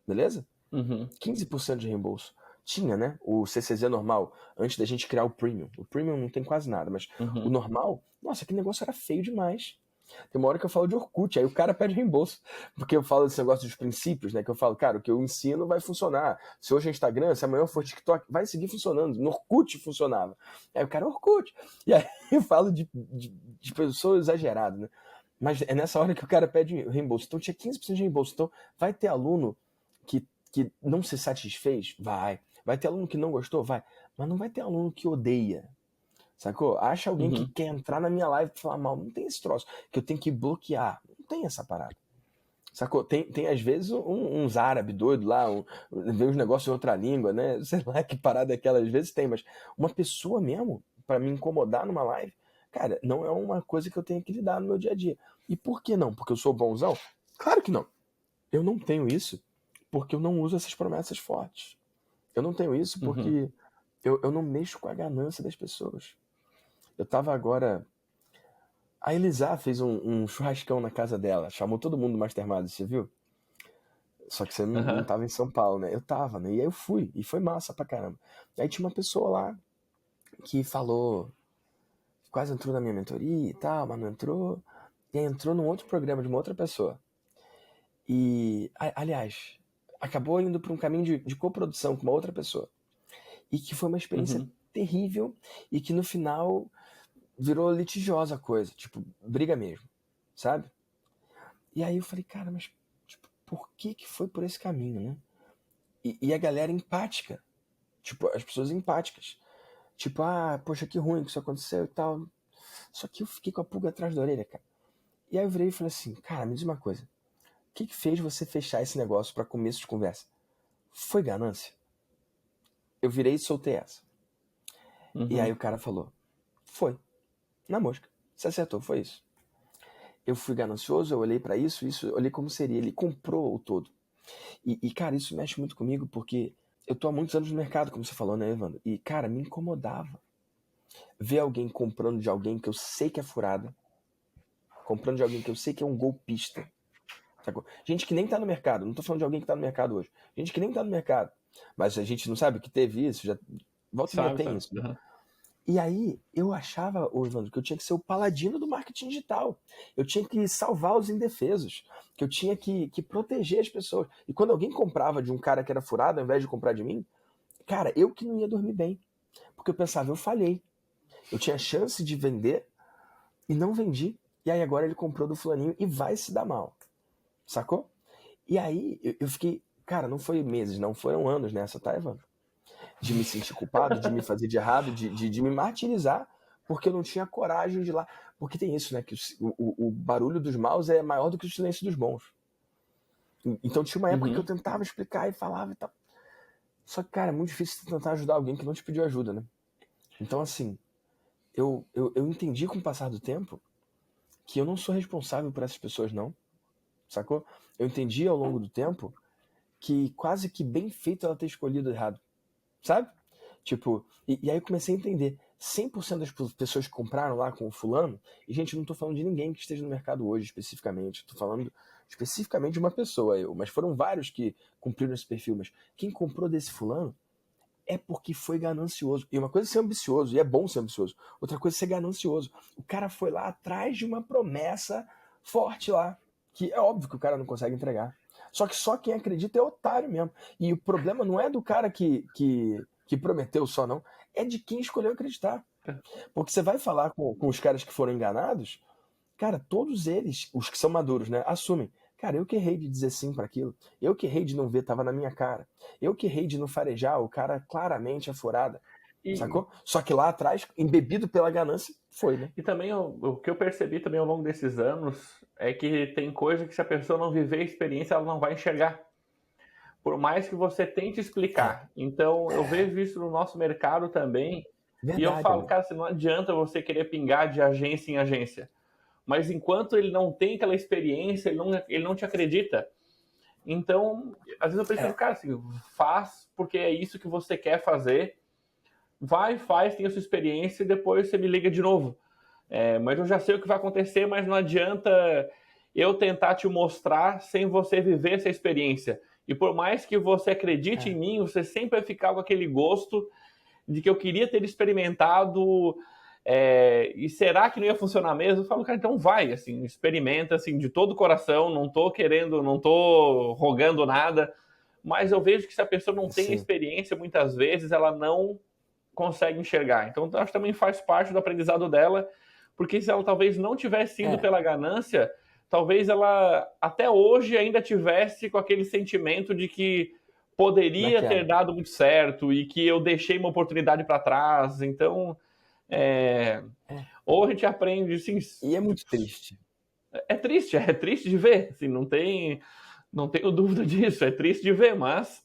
Beleza? Uhum. 15% de reembolso. Tinha, né? O CCZ normal, antes da gente criar o Premium. O Premium não tem quase nada, mas o Uhum. normal, nossa, aquele negócio era feio demais. Tem uma hora que eu falo de Orkut, aí o cara pede reembolso. Porque eu falo desse negócio dos princípios, né? Que eu falo, cara, o que eu ensino vai funcionar. Se hoje é Instagram, se amanhã for TikTok, vai seguir funcionando. No Orkut funcionava. Aí o cara, Orkut. E aí eu falo de pessoa exagerada, né? Mas é nessa hora que o cara pede reembolso. Então tinha 15% de reembolso. Então vai ter aluno que não se satisfez? Vai. Vai ter aluno que não gostou? Vai. Mas não vai ter aluno que odeia. Sacou? Acha alguém que Uhum. quer entrar na minha live e falar mal. Não tem esse troço. Que eu tenho que bloquear. Não tem essa parada. Sacou? Tem às vezes uns árabes doidos lá, vê uns negócios em outra língua, né? Sei lá que parada é aquela, às vezes tem, mas uma pessoa mesmo, pra me incomodar numa live, cara, não é uma coisa que eu tenho que lidar no meu dia a dia. E por que não? Porque eu sou bonzão? Claro que não. Eu não tenho isso porque eu não uso essas promessas fortes. Eu não tenho isso Uhum. porque eu não mexo com a ganância das pessoas. Eu tava agora. A Elisá fez um churrascão na casa dela, chamou todo mundo do Mastermind, você viu? Só que você não Uhum. tava em São Paulo, né? Eu tava, né? E aí eu fui, e foi massa pra caramba. Aí tinha uma pessoa lá que falou, quase entrou na minha mentoria e tal, mas não entrou. E aí entrou num outro programa de uma outra pessoa. Aliás, acabou indo pra um caminho de coprodução com uma outra pessoa. E que foi uma experiência Uhum. terrível e que no final virou litigiosa a coisa, tipo, briga mesmo, sabe? E aí eu falei, cara, mas tipo, por que foi por esse caminho, né? E a galera empática, tipo, as pessoas empáticas. Tipo, ah, poxa, que ruim que isso aconteceu e tal. Só que eu fiquei com a pulga atrás da orelha, cara. E aí eu virei e falei assim, cara, me diz uma coisa. O que fez você fechar esse negócio pra começo de conversa? Foi ganância? Eu virei e soltei essa. E aí o Uhum. cara falou, foi, na mosca. Você acertou, foi isso. Eu fui ganancioso, eu olhei pra isso, eu olhei como seria. Ele comprou o todo. Cara, isso mexe muito comigo porque eu tô há muitos anos no mercado, como você falou, né, Evandro? E, cara, me incomodava ver alguém comprando de alguém que eu sei que é furada, comprando de alguém que eu sei que é um golpista. Sacou? Gente que nem tá no mercado, não tô falando de alguém que tá no mercado hoje. Gente que nem tá no mercado. Mas a gente não sabe que teve isso, já volta e meia Sabe, tem sabe. isso. Uhum. E aí, eu achava, ô Evandro, que eu tinha que ser o paladino do marketing digital. Eu tinha que salvar os indefesos. Que eu tinha que proteger as pessoas. E quando alguém comprava de um cara que era furado, ao invés de comprar de mim, Cara, eu que não ia dormir bem. Porque eu pensava, eu falhei. Eu tinha chance de vender e não vendi. E aí agora ele comprou do fulaninho e vai se dar mal. Sacou? E aí eu fiquei... Cara, não foi meses, não. Foram anos nessa, tá, Evandro? De me sentir culpado, de me fazer de errado, de me martirizar, porque eu não tinha coragem de ir lá. Porque tem isso, né? Que o barulho dos maus é maior do que o silêncio dos bons. Então tinha uma época que eu tentava explicar e falava e tal. Só que, cara, é muito difícil tentar ajudar alguém que não te pediu ajuda, né? Então, assim, eu entendi com o passar do tempo que eu não sou responsável por essas pessoas, não. Sacou? Eu entendi ao longo do tempo que quase que bem feito ela ter escolhido errado. Sabe? Tipo, e aí eu comecei a entender. 100% das pessoas que compraram lá com o fulano, e gente, não tô falando de ninguém que esteja no mercado hoje especificamente, tô falando especificamente de uma pessoa, mas foram vários que cumpriram esse perfil, mas quem comprou desse fulano é porque foi ganancioso. E uma coisa é ser ambicioso, e é bom ser ambicioso. Outra coisa é ser ganancioso. O cara foi lá atrás de uma promessa forte lá, que é óbvio que o cara não consegue entregar. Só que só quem acredita é otário mesmo. E o problema não é do cara que prometeu só, não. É de quem escolheu acreditar. Porque você vai falar com os caras que foram enganados, cara, todos eles, os que são maduros, né, assumem. Cara, eu que errei de dizer sim para aquilo. Eu que errei de não ver, tava na minha cara. Eu que errei de não farejar, o cara claramente é furada. Sacou? Só que lá atrás, embebido pela ganância, foi, né? E também o que eu percebi também ao longo desses anos é que tem coisa que se a pessoa não viver a experiência, ela não vai enxergar. Por mais que você tente explicar. Então, eu vejo isso no nosso mercado também. Verdade, e eu falo, amigo. cara, não adianta você querer pingar de agência em agência. Mas enquanto ele não tem aquela experiência, ele não te acredita. Então, às vezes eu preciso, cara, assim, faz porque é isso que você quer fazer. Vai, faz, tem a sua experiência e depois você me liga de novo. Mas eu já sei o que vai acontecer, mas não adianta eu tentar te mostrar sem você viver essa experiência. E por mais que você acredite em mim, você sempre vai ficar com aquele gosto de que eu queria ter experimentado. E será que não ia funcionar mesmo? Eu falo, cara, então vai, assim, experimenta, assim, de todo o coração. Não tô querendo, não tô rogando nada. Mas eu vejo que se a pessoa não tem experiência, muitas vezes ela não consegue enxergar. Então, acho que também faz parte do aprendizado dela, porque se ela talvez não tivesse ido pela ganância, talvez ela até hoje ainda tivesse com aquele sentimento de que poderia ter dado muito certo e que eu deixei uma oportunidade para trás. Então, ou a gente aprende, assim... E é muito triste. É triste de ver, assim, não tenho dúvida disso, é triste de ver, mas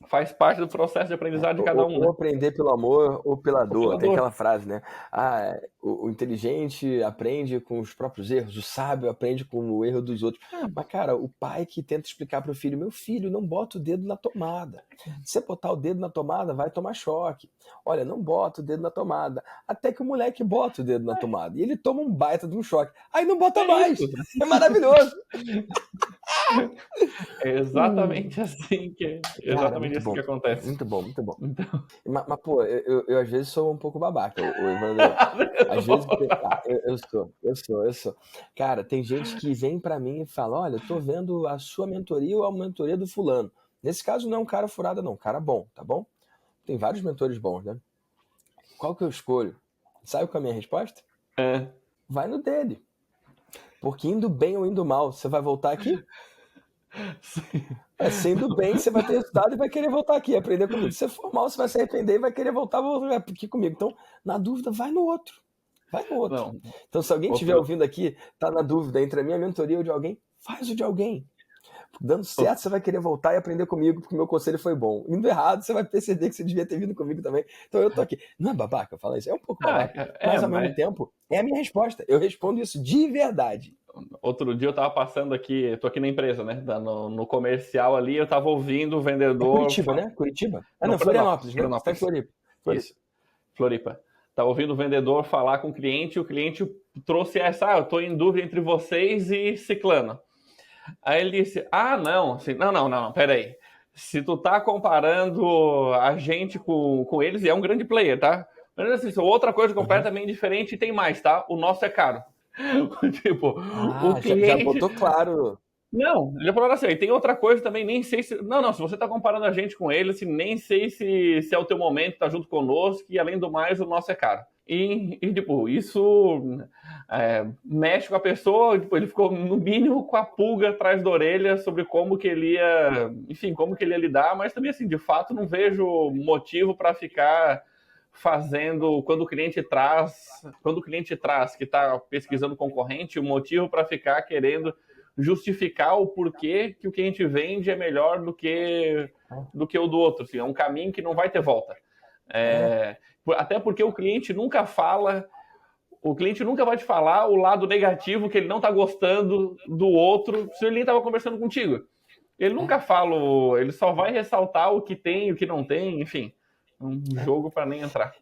faz parte do processo de aprendizado de cada um. Ou aprender pelo amor ou pela dor. Tem aquela frase, né? O inteligente aprende com os próprios erros, o sábio aprende com o erro dos outros. Mas, cara, o pai que tenta explicar pro filho, meu filho, não bota o dedo na tomada. Se você botar o dedo na tomada, vai tomar choque. Olha, não bota o dedo na tomada. Até que o moleque bota o dedo na tomada. E ele toma um baita de um choque. Aí não bota mais. É maravilhoso. É exatamente assim que que acontece. Muito bom. Então... Mas, pô, eu às vezes sou um pouco babaca, o Evandro. Às vezes eu sou. Cara, tem gente que vem pra mim e fala, olha, eu tô vendo a sua mentoria ou a mentoria do fulano. Nesse caso não é um cara furado, não, um cara bom, tá bom? Tem vários mentores bons, né? Qual que eu escolho? Sabe qual é a minha resposta? Vai no dele. Porque indo bem ou indo mal, você vai voltar aqui? Sendo bem, você vai ter resultado e vai querer voltar aqui, aprender comigo. Se for mal, você vai se arrepender e vai querer voltar aqui comigo. Então, na dúvida, vai no outro. Não. Então, se alguém estiver ouvindo aqui, tá na dúvida entre a minha mentoria ou de alguém, faz o de alguém. Dando certo, você vai querer voltar e aprender comigo, porque o meu conselho foi bom. Indo errado, você vai perceber que você devia ter vindo comigo também. Então eu tô aqui. Não é babaca falar isso? É um pouco babaca. Mas ao mesmo tempo, é a minha resposta. Eu respondo isso de verdade. Outro dia eu tava passando aqui, eu tô aqui na empresa, né? No comercial ali, eu tava ouvindo o vendedor... Curitiba, né? Curitiba? Não, Florianópolis, né? Você tá em Floripa. Isso, Floripa. Tava ouvindo o vendedor falar com o cliente trouxe essa, eu tô em dúvida entre vocês e ciclano. Aí ele disse, não, assim, não, peraí. Se tu tá comparando a gente com eles, é um grande player, tá? Mas assim, outra coisa completamente diferente e tem mais, tá? O nosso é caro. Tipo, o cliente... Já botou claro. Não, ele falou assim, e tem outra coisa também, nem sei se. Não, não, se você tá comparando a gente com ele, assim, nem sei se é o teu momento, tá junto conosco, e além do mais, o nosso é caro. Tipo, isso mexe com a pessoa, tipo, ele ficou, no mínimo, com a pulga atrás da orelha sobre como que ele ia, enfim, como que ele ia lidar, mas também, assim, de fato, não vejo motivo para ficar fazendo, quando o cliente traz que está pesquisando concorrente, o motivo para ficar querendo justificar o porquê que o que a gente vende é melhor do que o do outro. Assim, é um caminho que não vai ter volta. É, Até porque o cliente nunca vai te falar o lado negativo que ele não está gostando do outro se ele nem estava conversando contigo. Ele é, nunca fala, ele só vai ressaltar o que tem e o que não tem, enfim. Um é. jogo para nem entrar.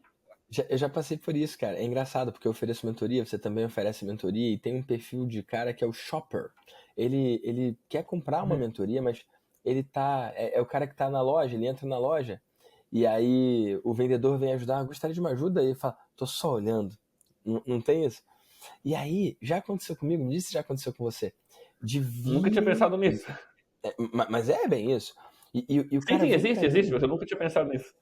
Eu já passei por isso, cara. É engraçado, porque eu ofereço mentoria, você também oferece mentoria, e tem um perfil de cara que é o shopper. Ele quer comprar uma mentoria, mas ele tá. É o cara que tá na loja, ele entra na loja, e aí o vendedor vem ajudar, gostaria de uma ajuda, e ele fala, tô só olhando. Não tem isso? E aí, já aconteceu comigo, me disse se já aconteceu com você. De Nunca tinha virem. pensado nisso. Mas é bem isso. E o Sim, cara sim, vem pra existe, mim. mas eu nunca tinha pensado nisso.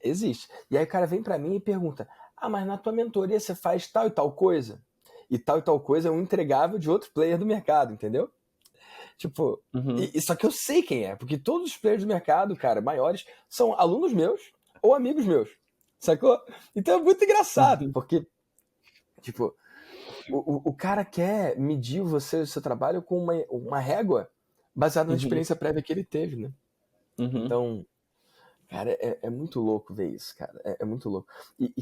Existe. E aí o cara vem pra mim e pergunta: Ah, mas na tua mentoria você faz tal e tal coisa? E tal coisa é um entregável de outro player do mercado, entendeu? Tipo, Uhum. só que eu sei quem é, porque todos os players do mercado, cara, maiores, são alunos meus ou amigos meus, sacou? Então é muito engraçado, Uhum. porque, tipo, o cara quer medir você, o seu trabalho com uma régua baseada na Uhum. experiência prévia que ele teve, né? Uhum. Então, cara, é muito louco ver isso, cara. É muito louco.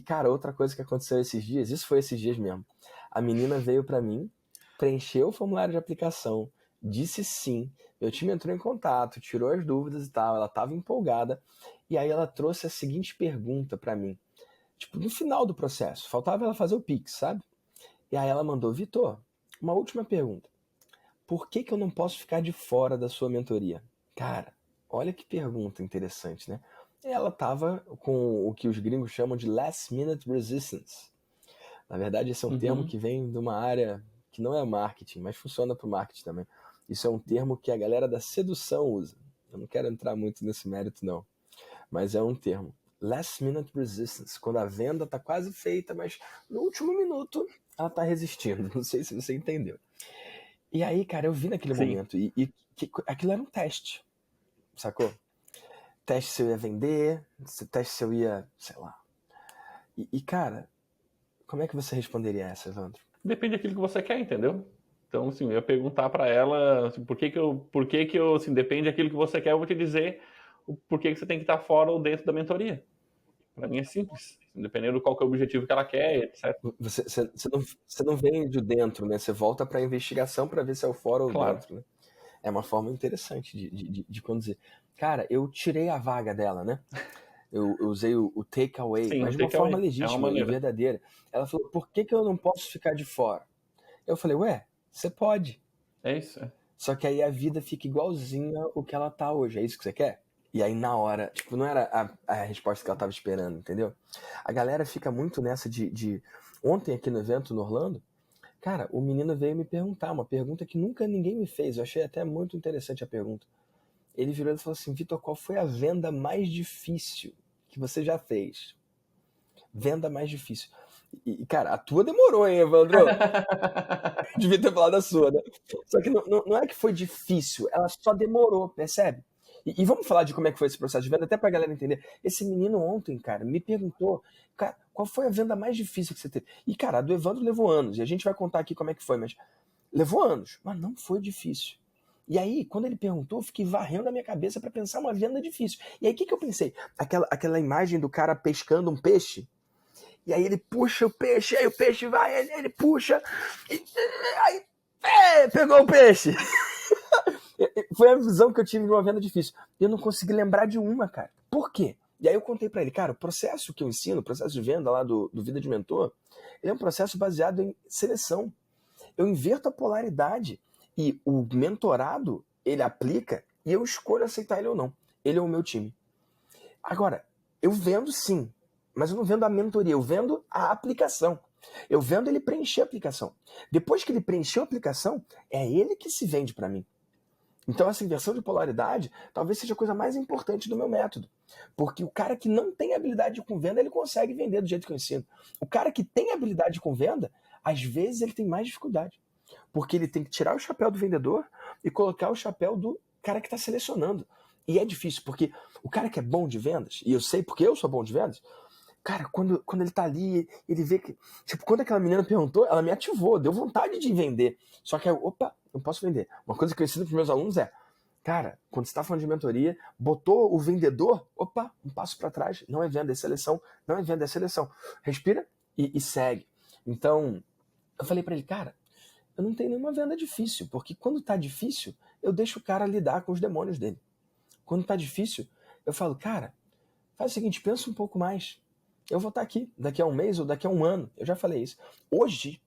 Cara, outra coisa que aconteceu esses dias, isso foi esses dias mesmo. A menina veio pra mim, preencheu o formulário de aplicação, disse sim, meu time entrou em contato, tirou as dúvidas e tal, ela tava empolgada, e aí ela trouxe a seguinte pergunta pra mim. Tipo, no final do processo, faltava ela fazer o Pix, sabe? E aí ela mandou, Vitor, uma última pergunta. Por que que eu não posso ficar de fora da sua mentoria? Cara, olha que pergunta interessante, né? Ela tava com o que os gringos chamam de last minute resistance. Na verdade, esse é um termo Uhum. que vem de uma área que não é marketing, mas funciona para o marketing também. Isso é um termo que a galera da sedução usa. Eu não quero entrar muito nesse mérito, não. Mas é um termo. Last minute resistance. Quando a venda está quase feita, mas no último minuto ela está resistindo. Não sei se você entendeu. E aí, cara, eu vi naquele Sim. momento e que aquilo era um teste, sacou? Teste se eu ia vender, teste se eu ia, sei lá. Cara, como é que você responderia essa, Evandro? Depende daquilo que você quer, entendeu? Então, assim, eu ia perguntar para ela assim, por que que eu, assim, depende daquilo que você quer, eu vou te dizer o porquê que você tem que estar fora ou dentro da mentoria. Para mim é simples, dependendo do qual que é o objetivo que ela quer, etc. Você não vem de dentro, né? Você volta para a investigação para ver se é o fora ou Claro. dentro, né? É uma forma interessante de conduzir. Cara, eu tirei a vaga dela, né? Eu usei o takeaway, Sim, mas o de uma forma takeaway é uma legítima e maneira. verdadeira. Ela falou, por que que eu não posso ficar de fora? Eu falei, ué, você pode. É isso. Só que aí a vida fica igualzinha o que ela tá hoje. É isso que você quer? E aí na hora, tipo, não era a resposta que ela tava esperando, entendeu? A galera fica muito nessa de... Ontem aqui no evento no Orlando, cara, o menino veio me perguntar, uma pergunta que nunca ninguém me fez. Eu achei até muito interessante a pergunta. Ele virou e falou assim, Vitor, qual foi a venda mais difícil que você já fez? Venda mais difícil. Cara, a tua demorou, hein, Evandro? Devia ter falado a sua, né? Só que não é que foi difícil, ela só demorou, percebe? E vamos falar de como é que foi esse processo de venda, até pra galera entender. Esse menino ontem, cara, me perguntou, cara, qual foi a venda mais difícil que você teve? E, cara, a do Evandro levou anos, e a gente vai contar aqui como é que foi, mas levou anos, mas não foi difícil. E aí, quando ele perguntou, eu fiquei varrendo a minha cabeça pra pensar uma venda difícil. E aí, o que que eu pensei? Aquela imagem do cara pescando um peixe, e aí ele puxa o peixe, aí o peixe vai, ele puxa, e aí pegou o peixe. Foi a visão que eu tive de uma venda difícil. Eu não consegui lembrar de uma, cara. Por quê? E aí eu contei pra ele, cara, o processo que eu ensino, o processo de venda lá do Vida de Mentor, ele é um processo baseado em seleção. Eu inverto a polaridade e o mentorado, ele aplica e eu escolho aceitar ele ou não. Ele é o meu time. Agora, eu vendo sim, mas eu não vendo a mentoria, eu vendo a aplicação. Eu vendo ele preencher a aplicação. Depois que ele preencheu a aplicação, é ele que se vende para mim. Então essa inversão de polaridade talvez seja a coisa mais importante do meu método. Porque o cara que não tem habilidade com venda, ele consegue vender do jeito que eu ensino. O cara que tem habilidade com venda, às vezes ele tem mais dificuldade. Porque ele tem que tirar o chapéu do vendedor e colocar o chapéu do cara que está selecionando. E é difícil, porque o cara que é bom de vendas, e eu sei porque eu sou bom de vendas, cara, quando ele tá ali, ele vê que. Tipo, quando aquela menina perguntou, ela me ativou, deu vontade de vender. Só que opa, não posso vender. Uma coisa que eu ensino pros meus alunos é, cara, quando você tá falando de mentoria, botou o vendedor, opa, um passo para trás, não é venda, é seleção, não é venda, é seleção. Respira e segue. Então, eu falei para ele, cara, eu não tenho nenhuma venda difícil, porque quando tá difícil, eu deixo o cara lidar com os demônios dele. Quando tá difícil, eu falo, cara, faz o seguinte, pensa um pouco mais. Eu vou estar aqui daqui a um mês ou daqui a um ano. Eu já falei isso. Hoje,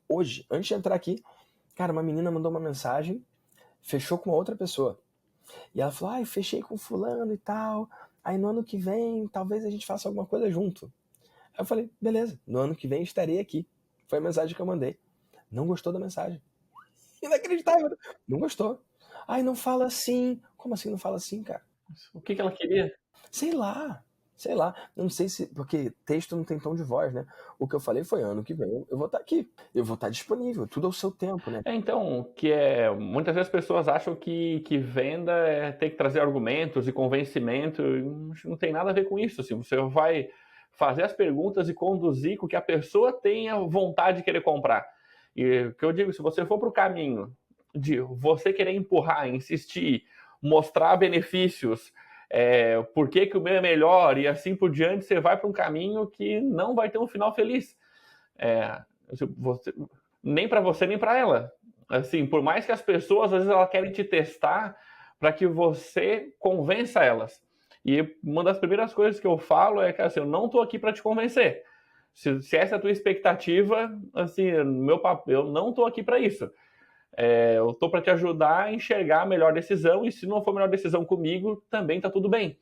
antes de entrar aqui, cara, uma menina mandou uma mensagem, fechou com outra pessoa. E ela falou, eu fechei com fulano e tal. Aí no ano que vem, talvez a gente faça alguma coisa junto. Aí eu falei, beleza, no ano que vem estarei aqui. Foi a mensagem que eu mandei. Não gostou da mensagem. Inacreditável. Não gostou. Ai, não fala assim. Como assim não fala assim, cara? O que ela queria? Sei lá. Não sei se. Porque texto não tem tom de voz, né? O que eu falei foi ano que vem eu vou estar aqui. Eu vou estar disponível. Tudo ao seu tempo, né? Então, muitas vezes as pessoas acham que venda é ter que trazer argumentos e convencimento. Não tem nada a ver com isso. Assim, você vai fazer as perguntas e conduzir com que a pessoa tenha vontade de querer comprar. E o que eu digo, se você for para o caminho de você querer empurrar, insistir, mostrar benefícios, por que o meu é melhor e assim por diante, você vai para um caminho que não vai ter um final feliz. Nem para você, nem para ela. Assim, por mais que as pessoas, às vezes, elas querem te testar para que você convença elas. E uma das primeiras coisas que eu falo é que assim, eu não estou aqui para te convencer. Se essa é a tua expectativa, assim, meu papel, eu não estou aqui para isso. Eu estou para te ajudar a enxergar a melhor decisão e se não for a melhor decisão comigo, também está tudo bem.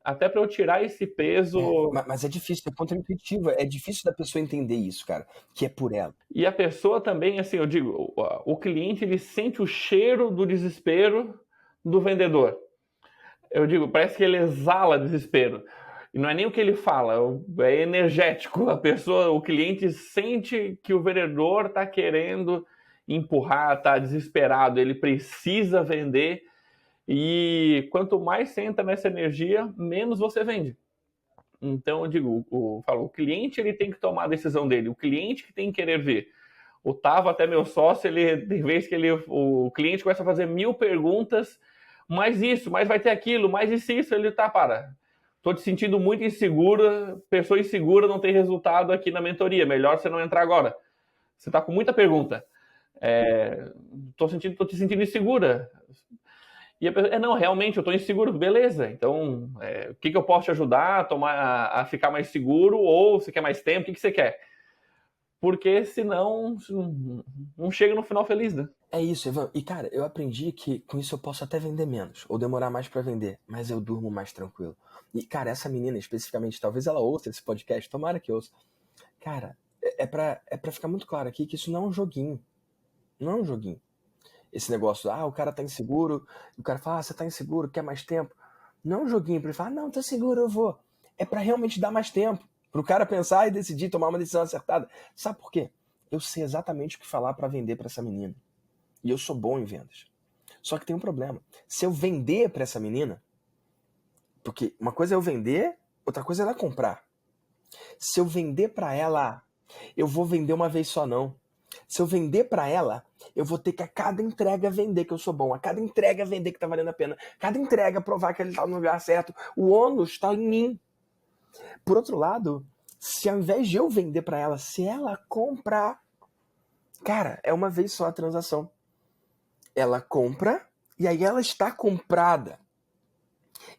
Até para eu tirar esse peso. Mas é difícil, é contra-intuitivo. É difícil da pessoa entender isso, cara, que é por ela. E a pessoa também, assim, eu digo, o cliente ele sente o cheiro do desespero do vendedor. Eu digo, parece que ele exala desespero. E não é nem o que ele fala, é energético. A pessoa, o cliente sente que o vendedor está querendo empurrar, está desesperado, ele precisa vender. E quanto mais você entra nessa energia, menos você vende. Então, eu digo, o cliente ele tem que tomar a decisão dele, o cliente que tem que querer ver. O Tavo, até meu sócio, tem vez que o cliente começa a fazer 1000 perguntas, mais isso, mais vai ter aquilo, mais isso, ele tô te sentindo muito insegura, pessoa insegura não tem resultado aqui na mentoria, melhor você não entrar agora. Você tá com muita pergunta. Tô te sentindo insegura. E a pessoa, não, realmente, eu tô inseguro, beleza. Então, o que eu posso te ajudar a ficar mais seguro? Ou você quer mais tempo? O que você quer? Porque senão não chega no final feliz, né? É isso, Evan. E, cara, eu aprendi que com isso eu posso até vender menos, ou demorar mais pra vender, mas eu durmo mais tranquilo. E, cara, essa menina especificamente, talvez ela ouça esse podcast, tomara que ouça. Cara, é pra ficar muito claro aqui que isso não é um joguinho. Não é um joguinho. Esse negócio, o cara tá inseguro, o cara fala, você tá inseguro, quer mais tempo. Não é um joguinho pra ele falar, não, tô seguro, eu vou. É pra realmente dar mais tempo. Pro cara pensar e decidir, tomar uma decisão acertada. Sabe por quê? Eu sei exatamente o que falar pra vender pra essa menina. E eu sou bom em vendas. Só que tem um problema. Se eu vender pra essa menina, porque uma coisa é eu vender, outra coisa é ela comprar. Se eu vender pra ela, eu vou vender uma vez só não. Se eu vender pra ela, eu vou ter que a cada entrega vender que eu sou bom, a cada entrega vender que tá valendo a pena, cada entrega provar que ele tá no lugar certo. O ônus tá em mim. Por outro lado, se ao invés de eu vender pra ela, se ela comprar, cara, é uma vez só a transação. Ela compra e aí ela está comprada.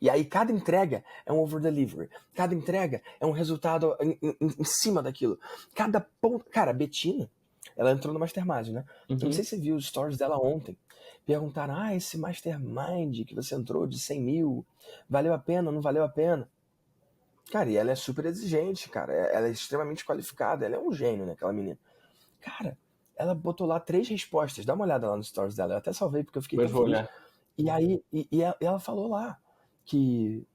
E aí cada entrega é um over-delivery. Cada entrega é um resultado em cima daquilo. Cada ponto... Cara, a Betina, ela entrou no Mastermind, né? Uhum. Eu não sei se você viu os stories dela ontem. Perguntaram, esse Mastermind que você entrou de 100 mil, valeu a pena, não valeu a pena? Cara, e ela é super exigente, cara. Ela é extremamente qualificada. Ela é um gênio, né, aquela menina. Cara, ela botou lá 3 respostas. Dá uma olhada lá nos stories dela. Eu até salvei porque eu fiquei tão feliz. E aí, ela falou lá que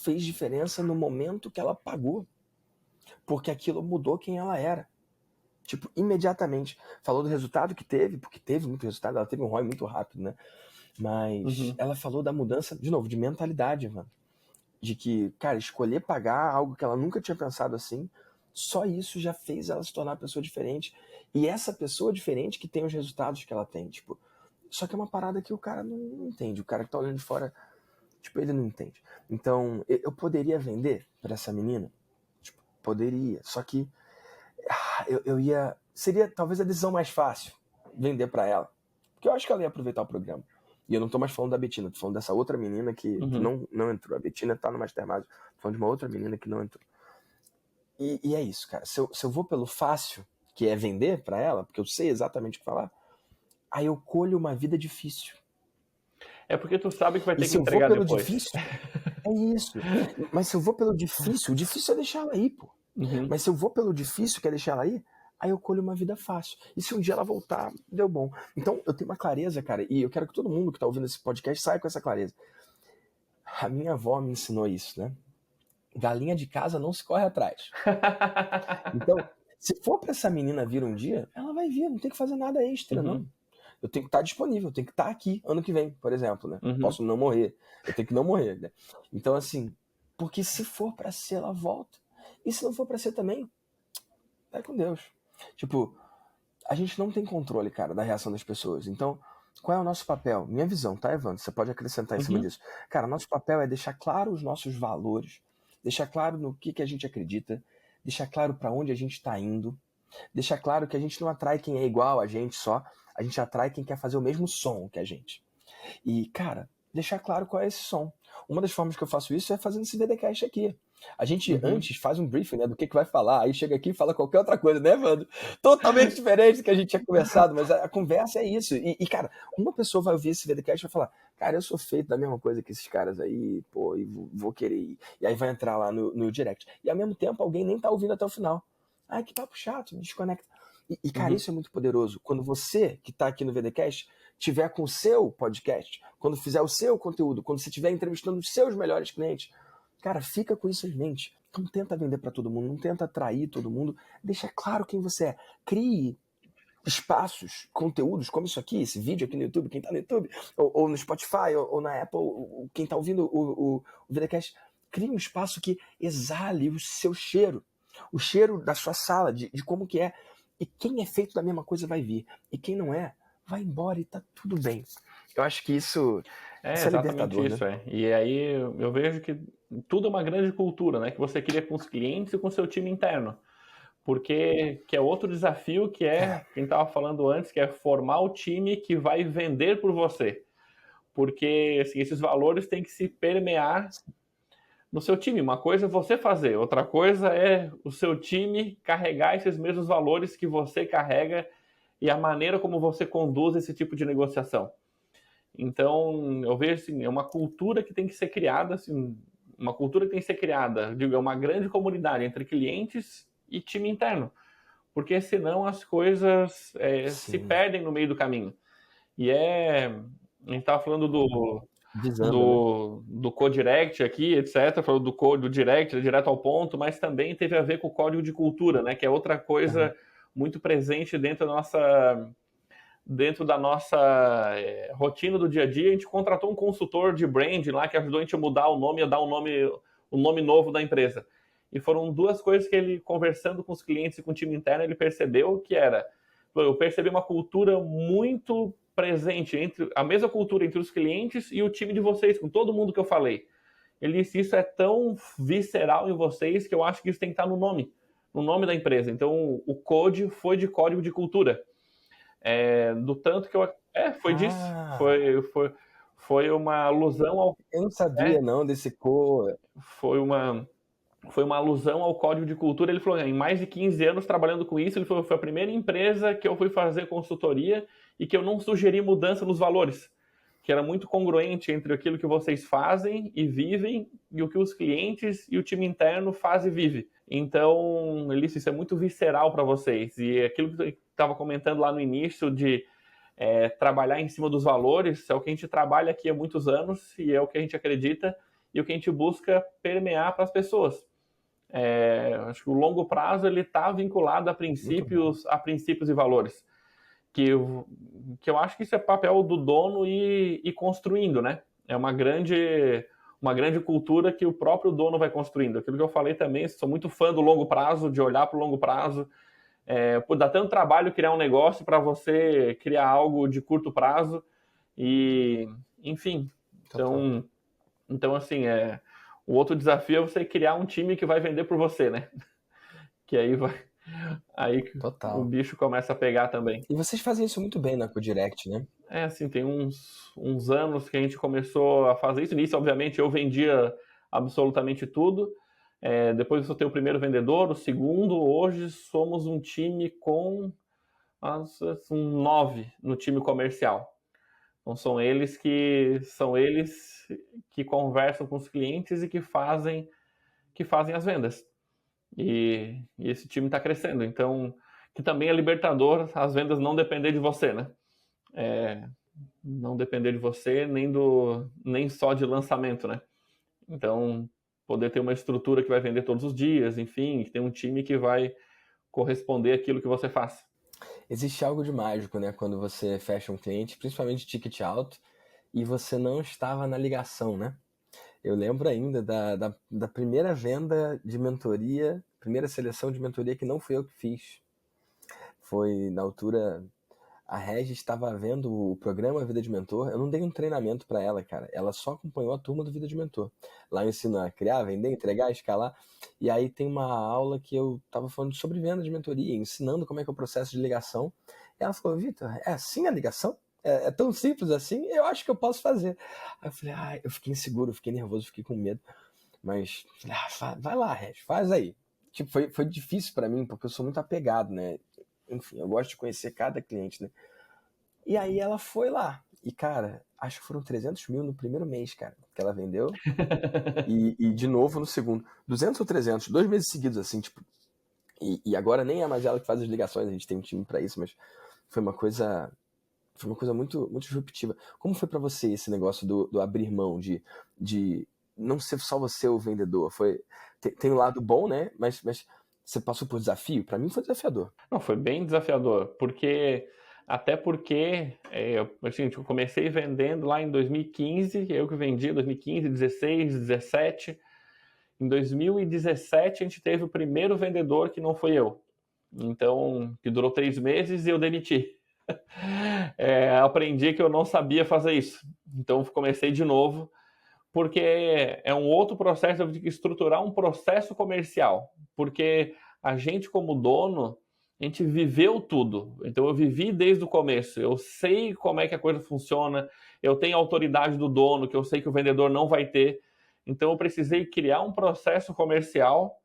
fez diferença no momento que ela pagou, porque aquilo mudou quem ela era. Tipo, imediatamente. Falou do resultado que teve, porque teve muito resultado, ela teve um ROI muito rápido, né? Mas ela falou da mudança, de novo, de mentalidade, mano. De que, cara, escolher pagar algo que ela nunca tinha pensado assim, só isso já fez ela se tornar uma pessoa diferente. E essa pessoa diferente que tem os resultados que ela tem, tipo. Só que é uma parada que o cara não entende. O cara que tá olhando de fora, tipo, ele não entende. Então, eu poderia vender pra essa menina? Tipo, poderia. Só que eu ia... Seria talvez a decisão mais fácil, vender pra ela. Porque eu acho que ela ia aproveitar o programa. E eu não tô mais falando da Betina, tô falando dessa outra menina que não entrou. A Betina tá no Mastermind. Tô falando de uma outra menina que não entrou. E é isso, cara. Se eu vou pelo fácil, que é vender pra ela, porque eu sei exatamente o que falar, aí eu colho uma vida difícil. É porque tu sabe que vai E ter se que eu vou entregar pelo depois. difícil, é isso. Mas se eu vou pelo difícil, o difícil é deixar ela aí, pô. Mas se eu vou pelo difícil, que é deixar ela aí eu colho uma vida fácil. E se um dia ela voltar, deu bom. Então eu tenho uma clareza, cara, e eu quero que todo mundo que tá ouvindo esse podcast saia com essa clareza. A minha avó me ensinou isso, né? Galinha de casa não se corre atrás. Então, se for pra essa menina vir um dia, ela vai vir, não tem que fazer nada extra, não. Eu tenho que estar disponível, eu tenho que estar aqui ano que vem, por exemplo, né? Posso não morrer, eu tenho que não morrer, né? Então, assim, porque se for pra ser, ela volta. E se não for pra ser também, vai com Deus. Tipo, a gente não tem controle, cara, da reação das pessoas. Então, qual é o nosso papel? Minha visão, tá, Evandro? Você pode acrescentar em cima disso. Cara, nosso papel é deixar claro os nossos valores, deixar claro no que a gente acredita, deixar claro pra onde a gente tá indo, deixar claro que a gente não atrai quem é igual a gente só, a gente atrai quem quer fazer o mesmo som que a gente. E, cara, deixar claro qual é esse som. Uma das formas que eu faço isso é fazendo esse VDcast aqui. A gente antes faz um briefing, né, do que vai falar, aí chega aqui e fala qualquer outra coisa, né, Evandro? Totalmente diferente do que a gente tinha conversado, mas a conversa é isso. E, cara, uma pessoa vai ouvir esse VDcast e vai falar, cara, eu sou feito da mesma coisa que esses caras aí, pô, e vou querer ir. E aí vai entrar lá no direct. E ao mesmo tempo, alguém nem tá ouvindo até o final. Ah, que papo chato, me desconecta. Cara, isso é muito poderoso. Quando você, que tá aqui no VDcast, tiver com o seu podcast, quando fizer o seu conteúdo, quando você estiver entrevistando os seus melhores clientes, cara, fica com isso em mente. Não tenta vender para todo mundo, não tenta atrair todo mundo. Deixa claro quem você é. Crie espaços, conteúdos como isso aqui, esse vídeo aqui no YouTube, quem tá no YouTube, ou no Spotify, ou na Apple, ou quem tá ouvindo o VDcast, crie um espaço que exale o seu cheiro, o cheiro da sua sala, de como que é. E quem é feito da mesma coisa vai vir. E quem não é, vai embora e tá tudo bem. Eu acho que isso É é exatamente libertador, isso, né? E aí eu vejo que tudo é uma grande cultura, né? Que você cria com os clientes e com o seu time interno. Porque que é outro desafio que quem estava falando antes, que é formar o time que vai vender por você. Porque assim, esses valores têm que se permear no seu time. Uma coisa é você fazer, outra coisa é o seu time carregar esses mesmos valores que você carrega e a maneira como você conduz esse tipo de negociação. Então, eu vejo assim, é uma cultura que tem que ser criada, assim, uma cultura que tem que ser criada, digo, é uma grande comunidade entre clientes e time interno, porque senão as coisas se Sim. perdem no meio do caminho. E a gente estava falando Desanda, né? do Codirect aqui, etc., falou do Direct, direto ao ponto, mas também teve a ver com o código de cultura, né, que é outra coisa muito presente dentro da nossa rotina do dia a dia. A gente contratou um consultor de brand lá que ajudou a gente a mudar o nome, a dar um nome novo da empresa. E foram duas coisas que ele, conversando com os clientes e com o time interno, ele percebeu que eu percebi uma cultura muito presente, entre a mesma cultura entre os clientes e o time de vocês, com todo mundo que eu falei. Ele disse, isso é tão visceral em vocês que eu acho que isso tem que estar no nome da empresa. Então, o Code foi de código de cultura. Do tanto que eu... foi disso. Foi uma alusão ao... Eu não sabia, não, desse cor. Foi uma alusão ao código de cultura. Ele falou, em mais de 15 anos trabalhando com isso, ele falou, foi a primeira empresa que eu fui fazer consultoria e que eu não sugeri mudança nos valores, que era muito congruente entre aquilo que vocês fazem e vivem e o que os clientes e o time interno faz e vive. Então, ele disse, isso é muito visceral para vocês. E aquilo que eu estava comentando lá no início de trabalhar em cima dos valores, é o que a gente trabalha aqui há muitos anos e é o que a gente acredita e o que a gente busca permear para as pessoas. Acho que o longo prazo ele está vinculado a princípios e valores. Que eu acho que isso é papel do dono ir construindo, né? É uma grande cultura que o próprio dono vai construindo. Aquilo que eu falei também, sou muito fã do longo prazo, de olhar para o longo prazo. Dá tanto trabalho criar um negócio para você criar algo de curto prazo e, enfim. Então assim, o outro desafio é você criar um time que vai vender por você, né? Que aí o Total. bicho começa a pegar também. E vocês fazem isso muito bem na Codirect, né? Assim, tem uns anos que a gente começou a fazer isso. Nisso, obviamente, eu vendia absolutamente tudo. Depois eu soltei o primeiro vendedor, o segundo. Hoje somos um time com 9 no time comercial. Então são eles que conversam com os clientes e que fazem as vendas. E esse time está crescendo. Então, que também é libertador as vendas não depender de você, né? Não depender de você nem só de lançamento, né? Então, poder ter uma estrutura que vai vender todos os dias, enfim, que tem um time que vai corresponder àquilo que você faz. Existe algo de mágico, né? Quando você fecha um cliente, principalmente ticket alto, e você não estava na ligação, né? Eu lembro ainda da primeira venda de mentoria, primeira seleção de mentoria que não fui eu que fiz. Foi na altura, a Regis estava vendo o programa Vida de Mentor. Eu não dei um treinamento para ela, cara. Ela só acompanhou a turma do Vida de Mentor. Lá eu ensino a criar, vender, entregar, escalar. E aí tem uma aula que eu tava falando sobre venda de mentoria, ensinando como é que é o processo de ligação. E ela falou, Vitor, é assim a ligação? É tão simples assim? Eu acho que eu posso fazer. Aí eu falei, eu fiquei inseguro, fiquei nervoso, fiquei com medo. Mas, vai lá, Regis, faz aí. Tipo, foi difícil para mim, porque eu sou muito apegado, né? Enfim, eu gosto de conhecer cada cliente, né? E aí ela foi lá. E, cara, acho que foram 300 mil no primeiro mês, cara, que ela vendeu. E de novo no segundo. 200 ou 300, 2 meses seguidos, assim, tipo. E agora nem é mais ela que faz as ligações, a gente tem um time pra isso, mas foi uma coisa muito, muito disruptiva. Como foi pra você esse negócio do abrir mão, de não ser só você o vendedor? Tem um lado bom, né? Mas você passou por desafio? Pra mim foi desafiador. Não, foi bem desafiador, até porque assim, eu comecei vendendo lá em 2015, eu que vendi 2015, 16, 17. Em 2017 a gente teve o primeiro vendedor que não foi eu. Então, que durou 3 meses e eu demiti. Aprendi que eu não sabia fazer isso. Então comecei de novo, porque é um outro processo, eu tive que estruturar um processo comercial, porque a gente como dono, a gente viveu tudo. Então eu vivi desde o começo, eu sei como é que a coisa funciona, eu tenho a autoridade do dono, que eu sei que o vendedor não vai ter. Então eu precisei criar um processo comercial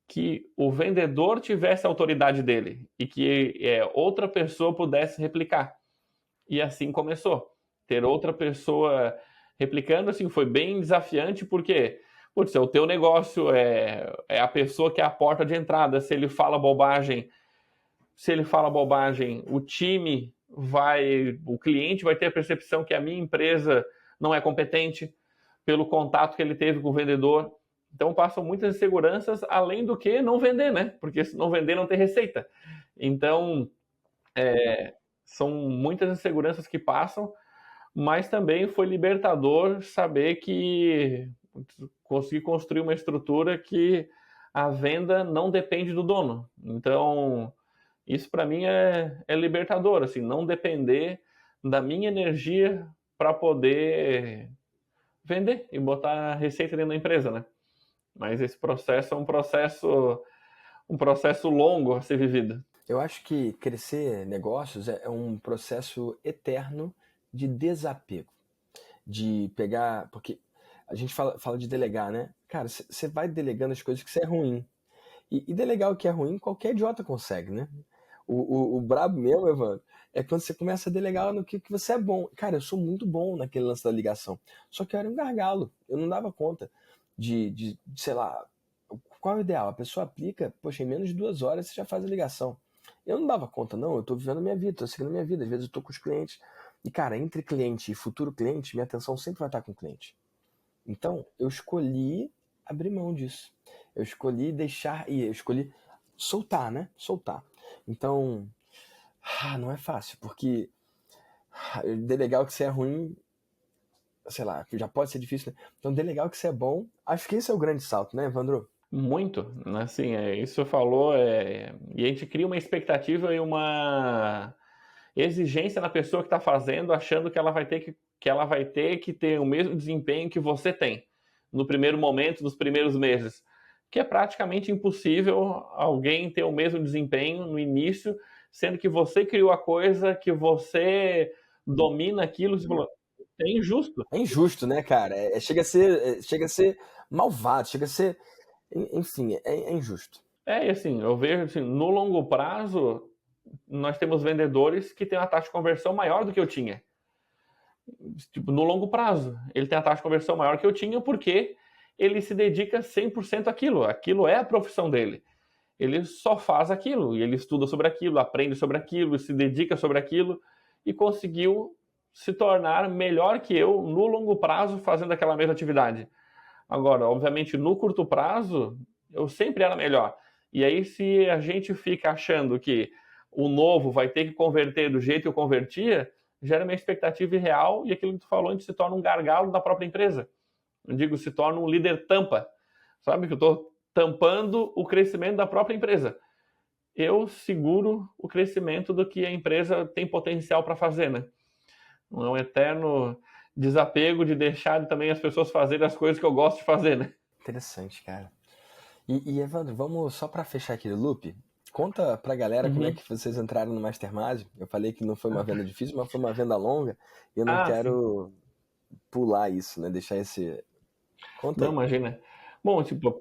que o vendedor tivesse a autoridade dele e que outra pessoa pudesse replicar. E assim começou. Ter outra pessoa replicando, assim, foi bem desafiante, porque, putz, é o teu negócio, é a pessoa que é a porta de entrada. Se ele fala bobagem, o time o cliente vai ter a percepção que a minha empresa não é competente pelo contato que ele teve com o vendedor. Então passam muitas inseguranças, além do que não vender, né? Porque se não vender, não tem receita. Então, são muitas inseguranças que passam, mas também foi libertador saber que consegui construir uma estrutura que a venda não depende do dono. Então, isso para mim é libertador, assim, não depender da minha energia para poder vender e botar receita dentro da empresa, né? Mas esse processo é um processo longo a ser vivido. Eu acho que crescer negócios é um processo eterno de desapego. De pegar. Porque a gente fala de delegar, né? Cara, você vai delegando as coisas que você é ruim. E delegar o que é ruim, qualquer idiota consegue, né? O brabo mesmo, Evandro, é quando você começa a delegar no que você é bom. Cara, eu sou muito bom naquele lance da ligação. Só que eu era um gargalo. Eu não dava conta sei lá, qual é o ideal? A pessoa aplica, poxa, em menos de 2 horas você já faz a ligação. Eu não dava conta, não, eu tô vivendo a minha vida, tô seguindo a minha vida, às vezes eu tô com os clientes. E, cara, entre cliente e futuro cliente, minha atenção sempre vai estar com o cliente. Então, eu escolhi abrir mão disso. Eu escolhi deixar ir, eu escolhi soltar, né? Soltar. Então, não é fácil, porque delegar o que você é ruim, sei lá, já pode ser difícil, né? Então, delegar o que você é bom, acho que esse é o grande salto, né, Evandro? Muito, assim, isso você falou, e a gente cria uma expectativa e uma exigência na pessoa que está fazendo, achando que ela vai ter que ter o mesmo desempenho que você tem no primeiro momento, nos primeiros meses, que é praticamente impossível alguém ter o mesmo desempenho no início, sendo que você criou a coisa, que você domina aquilo, você falou, é injusto. É injusto, né, cara? Chega a ser malvado, chega a ser, enfim, é injusto. E assim, eu vejo assim, no longo prazo, nós temos vendedores que têm uma taxa de conversão maior do que eu tinha. Tipo, no longo prazo, ele tem a taxa de conversão maior que eu tinha porque ele se dedica 100% àquilo. Aquilo é a profissão dele. Ele só faz aquilo, e ele estuda sobre aquilo, aprende sobre aquilo, se dedica sobre aquilo e conseguiu se tornar melhor que eu no longo prazo fazendo aquela mesma atividade. Agora, obviamente, no curto prazo, eu sempre era melhor. E aí, se a gente fica achando que o novo vai ter que converter do jeito que eu convertia, gera uma expectativa irreal e aquilo que tu falou, a gente se torna um gargalo da própria empresa. Eu digo, se torna um líder tampa. Sabe que eu estou tampando o crescimento da própria empresa. Eu seguro o crescimento do que a empresa tem potencial para fazer, né? Não é um eterno desapego de deixar também as pessoas fazerem as coisas que eu gosto de fazer, né? Interessante, cara. E Evandro, vamos só para fechar aqui o loop. Conta pra galera como é Uhum. que vocês entraram no Mastermind. Eu falei que não foi uma venda difícil, mas foi uma venda longa. E eu não Sim. quero pular isso, né? Deixar esse. Conta Não, aí. imagina. Bom, tipo,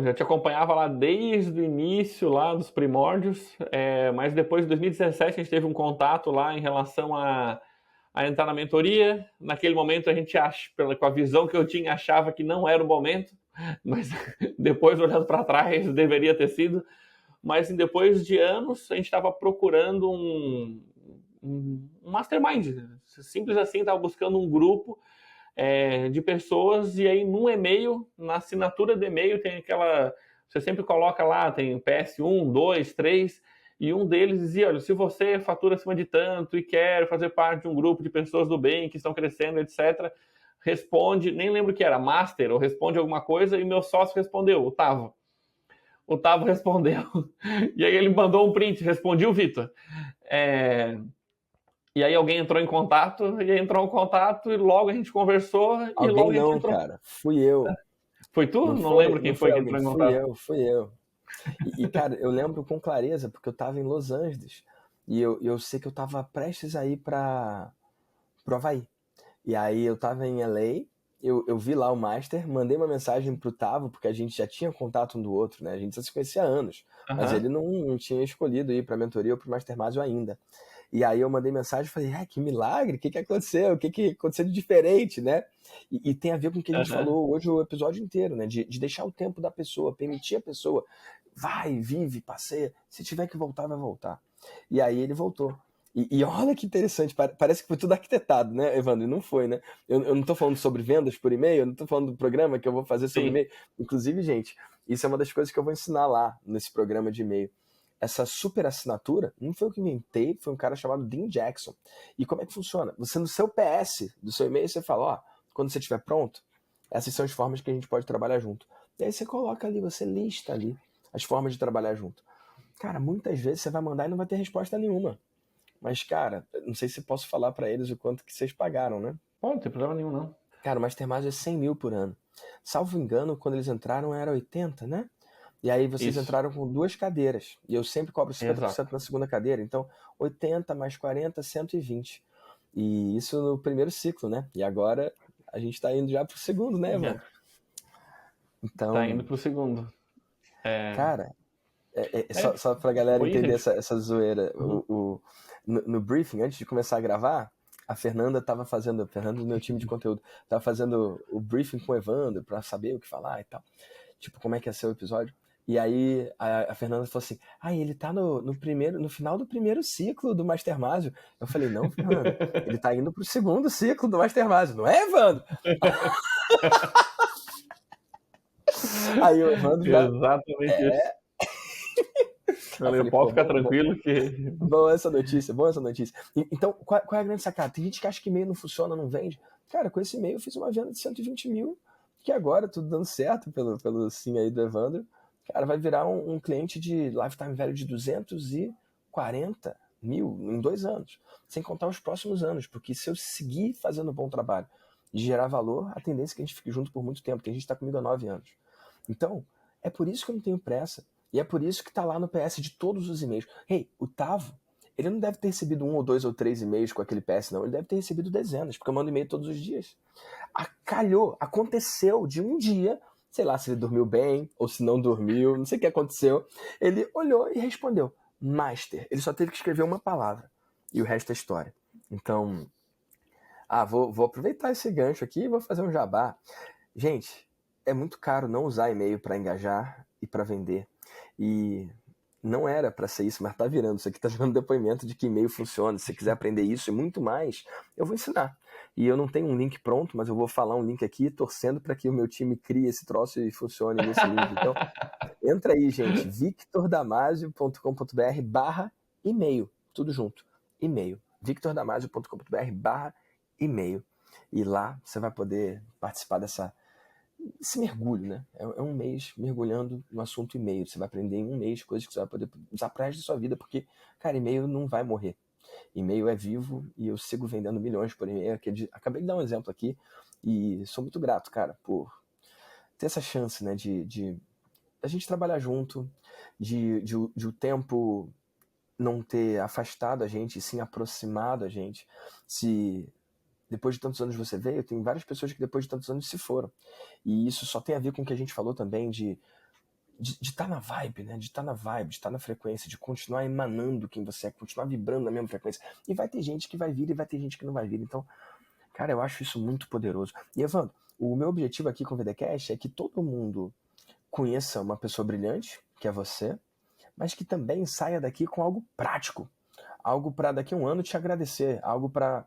já te acompanhava lá desde o início, lá dos primórdios, mas depois de 2017 a gente teve um contato lá em relação a entrar na mentoria. Naquele momento a gente com a visão que eu tinha, achava que não era o momento, mas depois olhando para trás deveria ter sido. Mas depois de anos a gente estava procurando um mastermind, simples assim, estava buscando um grupo de pessoas, e aí num e-mail, na assinatura do e-mail tem aquela, você sempre coloca lá, tem PS1, 2, 3, e um deles dizia, olha, se você fatura acima de tanto e quer fazer parte de um grupo de pessoas do bem que estão crescendo, etc., responde, nem lembro o que era, Master, ou responde alguma coisa, e meu sócio respondeu, o Tavo. O Tavo respondeu, e aí ele mandou um print, respondi o Vitor. E aí alguém entrou em contato, e entrou em contato, e logo a gente conversou, e Alguém logo a gente não, entrou. cara. Fui eu. Foi tu? Não Não foi, lembro não quem foi foi que alguém. entrou em Fui contato. eu, fui eu. Cara, eu lembro com clareza, porque eu tava em Los Angeles. E eu sei que eu tava prestes a ir pro Havaí. E aí eu tava em LA, eu vi lá o Master, mandei uma mensagem pro Tavo, porque a gente já tinha contato um do outro, né? A gente já se conhecia há anos, mas Aham. ele não tinha escolhido ir pra mentoria ou pro Mastermind ainda. E aí eu mandei mensagem e falei, que milagre, o que aconteceu? O que aconteceu de diferente, né? E tem a ver com o que a gente Aham. falou hoje o episódio inteiro, né? De deixar o tempo da pessoa, permitir a pessoa, vai, vive, passeia, se tiver que voltar, vai voltar. E aí ele voltou. E olha que interessante, parece que foi tudo arquitetado, né, Evandro? E não foi, né? Eu não tô falando sobre vendas por e-mail, eu não tô falando do programa que eu vou fazer sobre Sim. e-mail. Inclusive, gente, isso é uma das coisas que eu vou ensinar lá nesse programa de e-mail. Essa super assinatura não foi eu que inventei, foi um cara chamado Dean Jackson. E como é que funciona? Você no seu PS do seu e-mail, você fala, ó, quando você estiver pronto, essas são as formas que a gente pode trabalhar junto. E aí você coloca ali, você lista ali as formas de trabalhar junto. Cara, muitas vezes você vai mandar e não vai ter resposta nenhuma. Mas, cara, não sei se posso falar pra eles o quanto que vocês pagaram, né? Pô, não tem problema nenhum, não. Cara, o Mastermind é 100 mil por ano. Salvo engano, quando eles entraram era 80, né? E aí vocês Isso. entraram com 2 cadeiras. E eu sempre cobro 50% Exato. na segunda cadeira. Então, 80 mais 40, 120. E isso no primeiro ciclo, né? E agora a gente tá indo já pro segundo, né, Já. Evandro? Tá indo Então, pro segundo. É, cara, é, só pra galera foi isso, entender gente. essa zoeira. Uhum. No briefing, antes de começar a gravar, a Fernanda tava fazendo, a Fernanda do meu time de conteúdo, tava fazendo o briefing com o Evandro pra saber o que falar e tal. Tipo, como é que ia ser o episódio. E aí a Fernanda falou assim, ele tá no final do primeiro ciclo do Mastermásio. Eu falei, não, Fernanda, ele tá indo pro segundo ciclo do Mastermásio, não é, Evandro? Aí o Evandro já... Exatamente isso. Eu falei, Pode ficar bom, tranquilo que... boa essa notícia. Então, qual é a grande sacada? Tem gente que acha que e-mail não funciona, não vende. Cara, com esse e-mail eu fiz uma venda de 120 mil, que agora, tudo dando certo pelo sim aí do Evandro, cara, vai virar um cliente de lifetime value de 240 mil em 2 anos, sem contar os próximos anos, porque se eu seguir fazendo um bom trabalho e gerar valor, a tendência é que a gente fique junto por muito tempo, porque a gente está comigo há 9 anos. Então, é por isso que eu não tenho pressa. E é por isso que tá lá no PS de todos os e-mails. O Tavo, ele não deve ter recebido 1 ou 2 ou 3 e-mails com aquele PS, não. Ele deve ter recebido dezenas, porque eu mando e-mail todos os dias. Aconteceu de um dia, sei lá se ele dormiu bem ou se não dormiu, não sei o que aconteceu. Ele olhou e respondeu, Master. Ele só teve que escrever uma palavra. E o resto é história. Então, vou aproveitar esse gancho aqui e vou fazer um jabá. Gente, é muito caro não usar e-mail para engajar e para vender. E não era para ser isso, mas tá virando. Isso aqui tá virando depoimento de que e-mail funciona. Se você quiser aprender isso e muito mais, eu vou ensinar. E eu não tenho um link pronto, mas eu vou falar um link aqui, torcendo para que o meu time crie esse troço e funcione nesse link. Então, entra aí, gente, victordamasio.com.br/e-mail. Tudo junto. E-mail. victordamasio.com.br/e-mail. E lá você vai poder participar esse mergulho, né? É um mês mergulhando no assunto e-mail. Você vai aprender em um mês coisas que você vai poder usar para resto da sua vida, porque, cara, e-mail não vai morrer. E-mail é vivo e eu sigo vendendo milhões por e-mail. Acabei de dar um exemplo aqui e sou muito grato, cara, por ter essa chance, né, de a gente trabalhar junto, de o tempo não ter afastado a gente, sim aproximado a gente. Se depois de tantos anos você veio, tem várias pessoas que depois de tantos anos se foram. E isso só tem a ver com o que a gente falou também de estar na vibe, né? De estar na vibe, de estar na frequência, de continuar emanando quem você é, continuar vibrando na mesma frequência. E vai ter gente que vai vir e vai ter gente que não vai vir. Então, cara, eu acho isso muito poderoso. E, Evandro, o meu objetivo aqui com o VDCast é que todo mundo conheça uma pessoa brilhante, que é você, mas que também saia daqui com algo prático. Algo para daqui a um ano te agradecer. Algo para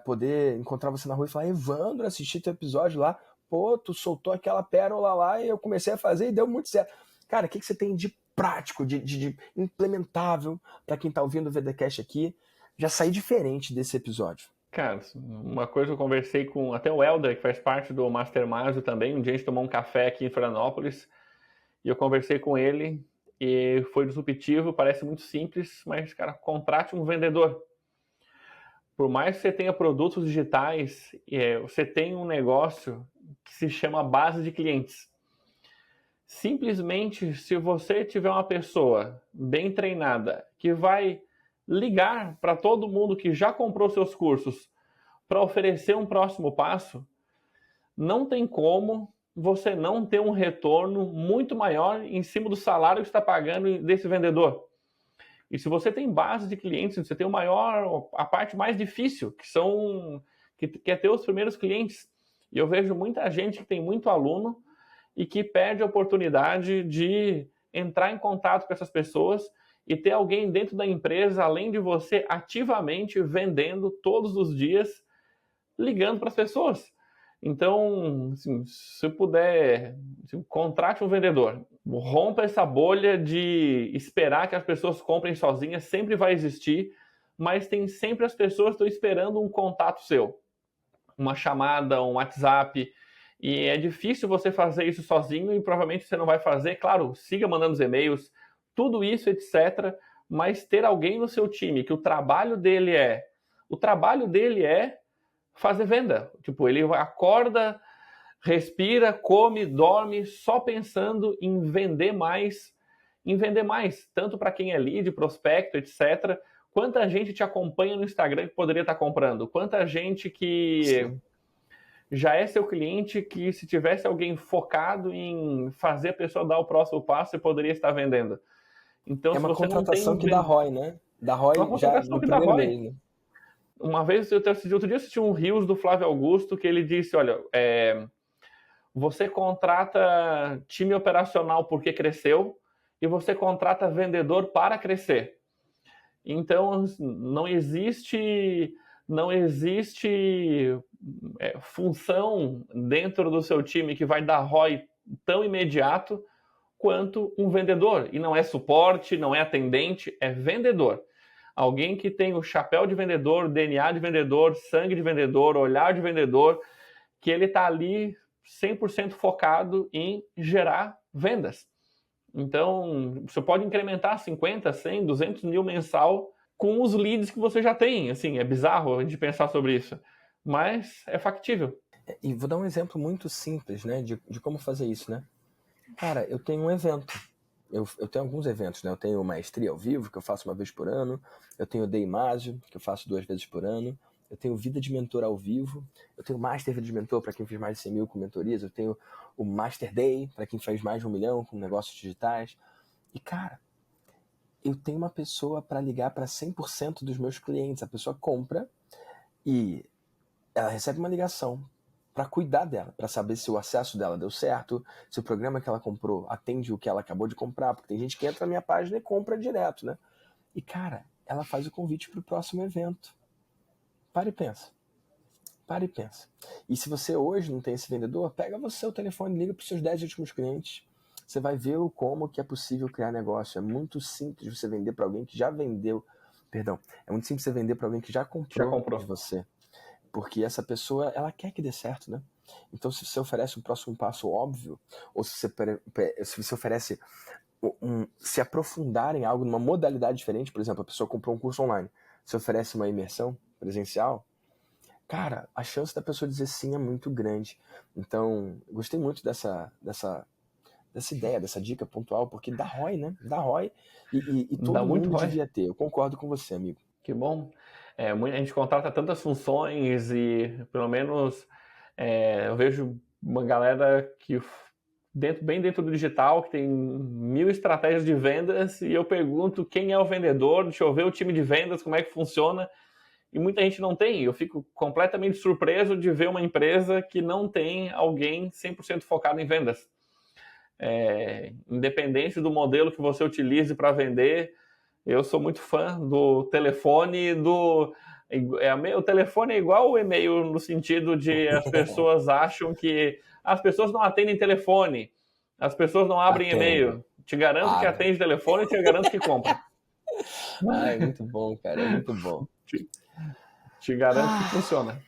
poder encontrar você na rua e falar, Evandro, assisti teu episódio lá, pô, tu soltou aquela pérola lá e eu comecei a fazer e deu muito certo. Cara, o que você tem de prático, de implementável para quem tá ouvindo o VDCast aqui, já sair diferente desse episódio? Cara, uma coisa eu conversei com até o Helder, que faz parte do Mastermásio também, um dia a gente tomou um café aqui em Florianópolis, e eu conversei com ele, e foi disruptivo, parece muito simples, mas, cara, contrate um vendedor. Por mais que você tenha produtos digitais, você tem um negócio que se chama base de clientes. Simplesmente, se você tiver uma pessoa bem treinada que vai ligar para todo mundo que já comprou seus cursos para oferecer um próximo passo, não tem como você não ter um retorno muito maior em cima do salário que está pagando desse vendedor. E se você tem base de clientes, você tem a parte mais difícil, que é ter os primeiros clientes. E eu vejo muita gente que tem muito aluno e que perde a oportunidade de entrar em contato com essas pessoas e ter alguém dentro da empresa, além de você, ativamente vendendo todos os dias, ligando para as pessoas. Então, assim, se puder, contrate um vendedor. Rompa essa bolha de esperar que as pessoas comprem sozinhas, sempre vai existir, mas tem sempre as pessoas que estão esperando um contato seu. Uma chamada, um WhatsApp. E é difícil você fazer isso sozinho e provavelmente você não vai fazer. Claro, siga mandando os e-mails, tudo isso, etc. Mas ter alguém no seu time que o trabalho dele é fazer venda. Tipo, ele acorda, respira, come, dorme, só pensando em vender mais, tanto para quem é lead, prospecto, etc. Quanta gente te acompanha no Instagram que poderia estar comprando? Quanta gente que Sim. já é seu cliente que, se tivesse alguém focado em fazer a pessoa dar o próximo passo, você poderia estar vendendo. Então, É se uma você não tem contratação que dá ROI, né? Dá ROI uma já contratação no que dá primeiro ROI. mês, né? Uma vez, outro dia eu assisti um Reels do Flávio Augusto que ele disse, olha, Você contrata time operacional porque cresceu e você contrata vendedor para crescer. Então, não existe função dentro do seu time que vai dar ROI tão imediato quanto um vendedor. E não é suporte, não é atendente, é vendedor. Alguém que tem o chapéu de vendedor, DNA de vendedor, sangue de vendedor, olhar de vendedor, que ele está ali 100% focado em gerar vendas. Então, você pode incrementar 50, 100, 200 mil mensal com os leads que você já tem. Assim, é bizarro a gente pensar sobre isso, mas é factível. E vou dar um exemplo muito simples, né, de como fazer isso, né? Cara, eu tenho um evento. Eu tenho alguns eventos, né? Eu tenho Maestria ao Vivo, que eu faço uma vez por ano. Eu tenho Deimásio, que eu faço 2 vezes por ano. Eu tenho Vida de Mentor ao Vivo. Eu tenho Master Vida de Mentor para quem fez mais de 100 mil com mentorias. Eu tenho o Master Day para quem fez mais de 1 milhão com negócios digitais. E, cara, eu tenho uma pessoa para ligar para 100% dos meus clientes. A pessoa compra e ela recebe uma ligação para cuidar dela, para saber se o acesso dela deu certo, se o programa que ela comprou atende o que ela acabou de comprar, porque tem gente que entra na minha página e compra direto, né? E, cara, ela faz o convite para o próximo evento. Para e pensa. Para e pensa. E se você hoje não tem esse vendedor, pega você o telefone e liga para os seus 10 últimos clientes. Você vai ver como que é possível criar negócio. É muito simples você vender para alguém que já vendeu. Perdão. É muito simples você vender para alguém que já comprou de você. Porque essa pessoa, ela quer que dê certo, né? Então, se você oferece um próximo passo óbvio, ou se você oferece se aprofundar em algo, numa modalidade diferente, por exemplo, a pessoa comprou um curso online, se oferece uma imersão presencial, cara, a chance da pessoa dizer sim é muito grande. Então, gostei muito dessa ideia, dessa dica pontual, porque dá ROI, né? Dá ROI e todo mundo devia ter. Eu concordo com você, amigo. Que bom. A gente contrata tantas funções e, pelo menos, eu vejo uma galera que bem dentro do digital, que tem 1000 estratégias de vendas, e eu pergunto quem é o vendedor, deixa eu ver o time de vendas, como é que funciona, e muita gente não tem. Eu fico completamente surpreso de ver uma empresa que não tem alguém 100% focado em vendas. Independente do modelo que você utilize para vender, eu sou muito fã do telefone, o telefone é igual o e-mail no sentido de as pessoas acham que as pessoas não atendem telefone, as pessoas não abrem e-mail. Te garanto que atende telefone e te garanto que compra. É muito bom, cara, é muito bom. Te garanto que funciona.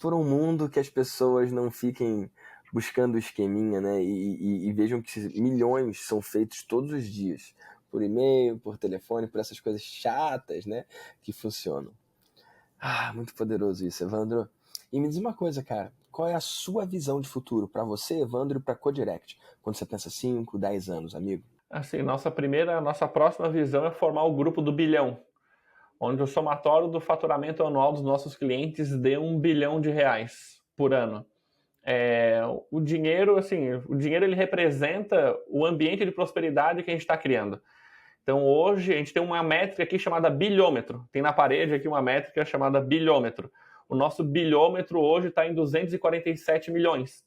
Por um mundo que as pessoas não fiquem buscando esqueminha, né? E vejam que milhões são feitos todos os dias. Por e-mail, por telefone, por essas coisas chatas, né? Que funcionam. Muito poderoso isso, Evandro. E me diz uma coisa, cara. Qual é a sua visão de futuro para você, Evandro, e para a Codirect? Quando você pensa 5, 10 anos, amigo? Assim, nossa próxima visão é formar o grupo do bilhão, onde o somatório do faturamento anual dos nossos clientes dê R$1 bilhão por ano. O dinheiro ele representa o ambiente de prosperidade que a gente está criando. Então, hoje, a gente tem uma métrica aqui chamada bilhômetro. Tem na parede aqui uma métrica chamada bilhômetro. O nosso bilhômetro hoje está em 247 milhões.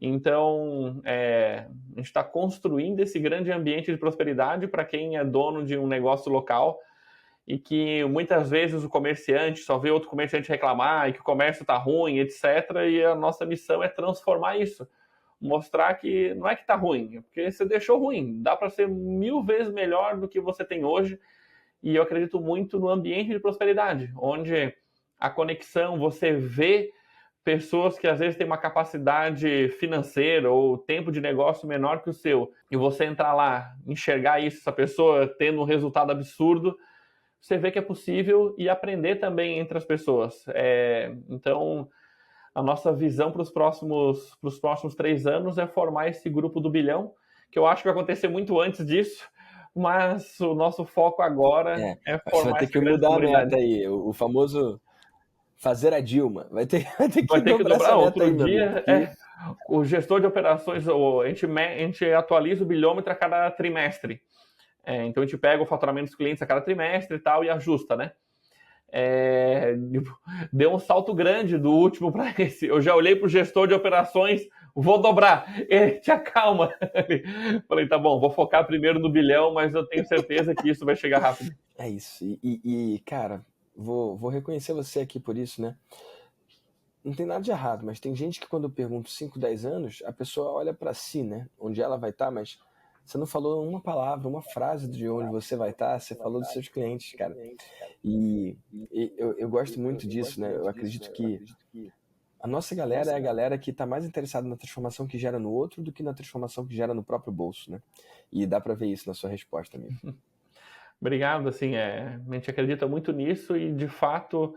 Então, a gente está construindo esse grande ambiente de prosperidade para quem é dono de um negócio local e que muitas vezes o comerciante só vê outro comerciante reclamar e que o comércio está ruim, etc. E a nossa missão é transformar isso. Mostrar que não é que está ruim, é porque você deixou ruim. Dá para ser 1000 vezes melhor do que você tem hoje. E eu acredito muito no ambiente de prosperidade, onde a conexão, você vê pessoas que às vezes têm uma capacidade financeira ou tempo de negócio menor que o seu, e você entrar lá, enxergar isso, essa pessoa tendo um resultado absurdo, você vê que é possível e aprender também entre as pessoas. Então, a nossa visão para os próximos 3 anos é formar esse grupo do bilhão, que eu acho que vai acontecer muito antes disso, mas o nosso foco agora é formar essa grande comunidade. Vai ter que mudar a meta aí, o famoso fazer a Dilma. Vai ter que dobrar essa meta outro aí, dia. O gestor de operações, a gente atualiza o bilhômetro a cada trimestre. Então a gente pega o faturamento dos clientes a cada trimestre e tal e ajusta, né? Deu um salto grande do último para esse. Eu já olhei para o gestor de operações, vou dobrar. Ele, te acalma. Falei, tá bom, vou focar primeiro no bilhão, mas eu tenho certeza que isso vai chegar rápido. É isso. Cara, vou reconhecer você aqui por isso, né? Não tem nada de errado, mas tem gente que quando eu pergunto 5, 10 anos, a pessoa olha pra si, né? Onde ela vai estar, mas você não falou uma palavra, uma frase de onde você vai estar, você falou dos seus clientes, cara. Eu gosto muito disso, né? Eu acredito que a nossa galera é a galera que está mais interessada na transformação que gera no outro do que na transformação que gera no próprio bolso, né? E dá para ver isso na sua resposta, amigo. Obrigado, assim, a gente acredita muito nisso e, de fato,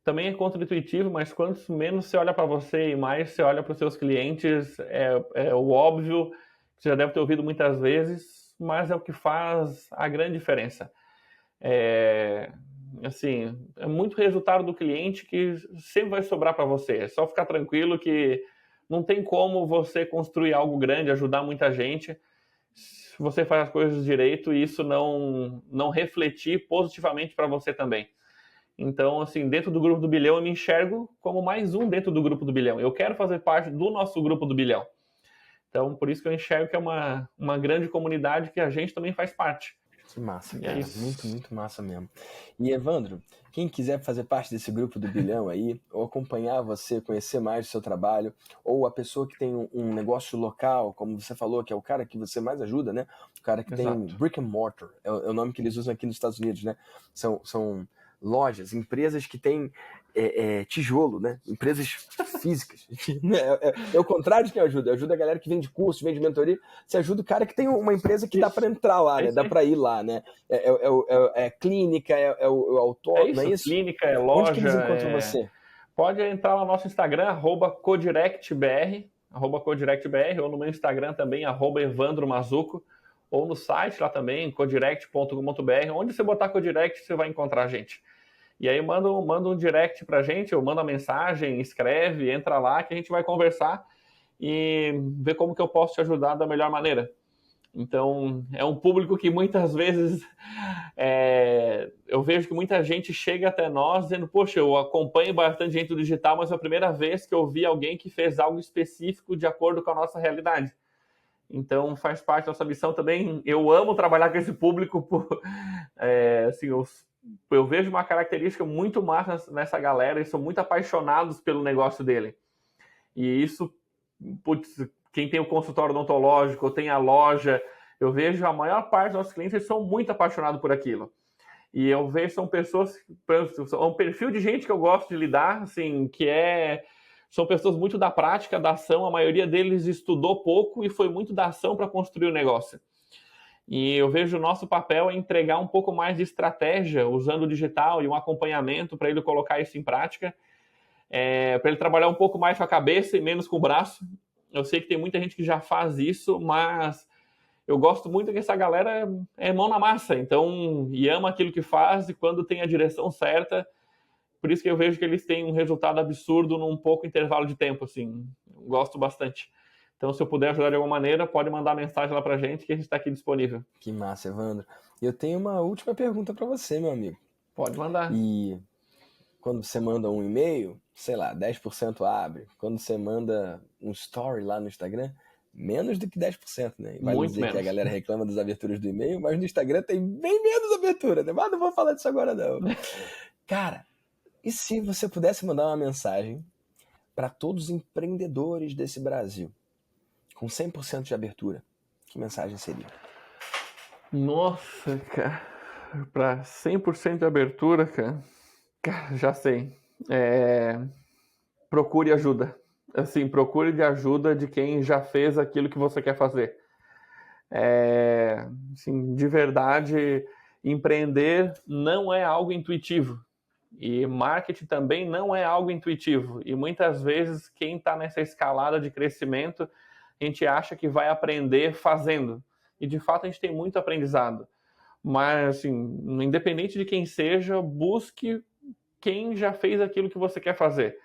também é contra-intuitivo, mas quanto menos você olha para você e mais você olha para os seus clientes, é o óbvio, que você já deve ter ouvido muitas vezes, mas é o que faz a grande diferença. Assim, é muito resultado do cliente que sempre vai sobrar para você. É só ficar tranquilo que não tem como você construir algo grande, ajudar muita gente, se você faz as coisas direito e isso não refletir positivamente para você também. Então, assim, dentro do grupo do Bilhão, eu me enxergo como mais um dentro do grupo do Bilhão. Eu quero fazer parte do nosso grupo do Bilhão. Então, por isso que eu enxergo que é uma grande comunidade que a gente também faz parte. Que massa, E cara. é isso. Muito, muito massa mesmo. E Evandro, quem quiser fazer parte desse grupo do Bilhão aí, ou acompanhar você, conhecer mais do seu trabalho, ou a pessoa que tem um negócio local, como você falou, que é o cara que você mais ajuda, né? O cara que tem Exato. brick and mortar, é o nome que eles usam aqui nos Estados Unidos, né? São lojas, empresas que têm tijolo, né? Empresas físicas. É o contrário de quem ajuda. Ajuda a galera que vende curso, vende mentoria. Você ajuda o cara que tem uma empresa que dá para entrar lá, né? Dá para ir lá, né? É clínica, é o autor, não é isso? Clínica, é Onde que eles loja. encontram você? Pode entrar no nosso Instagram, @codirectbr, @codirectbr, ou no meu Instagram também, @evandromazuco, ou no site lá também, codirect.com.br. Onde você botar Codirect, você vai encontrar a gente. E aí manda um direct pra gente, ou manda uma mensagem, escreve, entra lá que a gente vai conversar e ver como que eu posso te ajudar da melhor maneira. Então, é um público que muitas vezes eu vejo que muita gente chega até nós dizendo, poxa, eu acompanho bastante gente do digital, mas é a primeira vez que eu vi alguém que fez algo específico de acordo com a nossa realidade. Então, faz parte da nossa missão também. Eu amo trabalhar com esse público. Assim, eu vejo uma característica muito massa nessa galera, eles são muito apaixonados pelo negócio dele. E isso, putz, quem tem o consultório odontológico, ou tem a loja, eu vejo a maior parte dos nossos clientes, eles são muito apaixonados por aquilo. E eu vejo são pessoas, é um perfil de gente que eu gosto de lidar, assim, são pessoas muito da prática, da ação, a maioria deles estudou pouco e foi muito da ação para construir o negócio. E eu vejo o nosso papel é entregar um pouco mais de estratégia, usando o digital e um acompanhamento para ele colocar isso em prática, para ele trabalhar um pouco mais com a cabeça e menos com o braço. Eu sei que tem muita gente que já faz isso, mas eu gosto muito que essa galera é mão na massa, então, e ama aquilo que faz, e quando tem a direção certa, por isso que eu vejo que eles têm um resultado absurdo num pouco intervalo de tempo, assim, eu gosto bastante. Então, se eu puder ajudar de alguma maneira, pode mandar mensagem lá pra gente que a gente está aqui disponível. Que massa, Evandro. Eu tenho uma última pergunta para você, meu amigo. Pode mandar. E quando você manda um e-mail, sei lá, 10% abre. Quando você manda um story lá no Instagram, menos do que 10%, né? Vale Muito dizer menos. que a galera reclama das aberturas do e-mail, mas no Instagram tem bem menos abertura, né? Mas não vou falar disso agora, não. Cara, e se você pudesse mandar uma mensagem para todos os empreendedores desse Brasil, com 100% de abertura, que mensagem seria? Nossa, cara, para 100% de abertura, cara, já sei. Procure ajuda. Assim, procure de ajuda de quem já fez aquilo que você quer fazer. Assim, de verdade, empreender não é algo intuitivo. E marketing também não é algo intuitivo. E muitas vezes, quem está nessa escalada de crescimento, a gente acha que vai aprender fazendo. E, de fato, a gente tem muito aprendizado. Mas, assim, independente de quem seja, busque quem já fez aquilo que você quer fazer.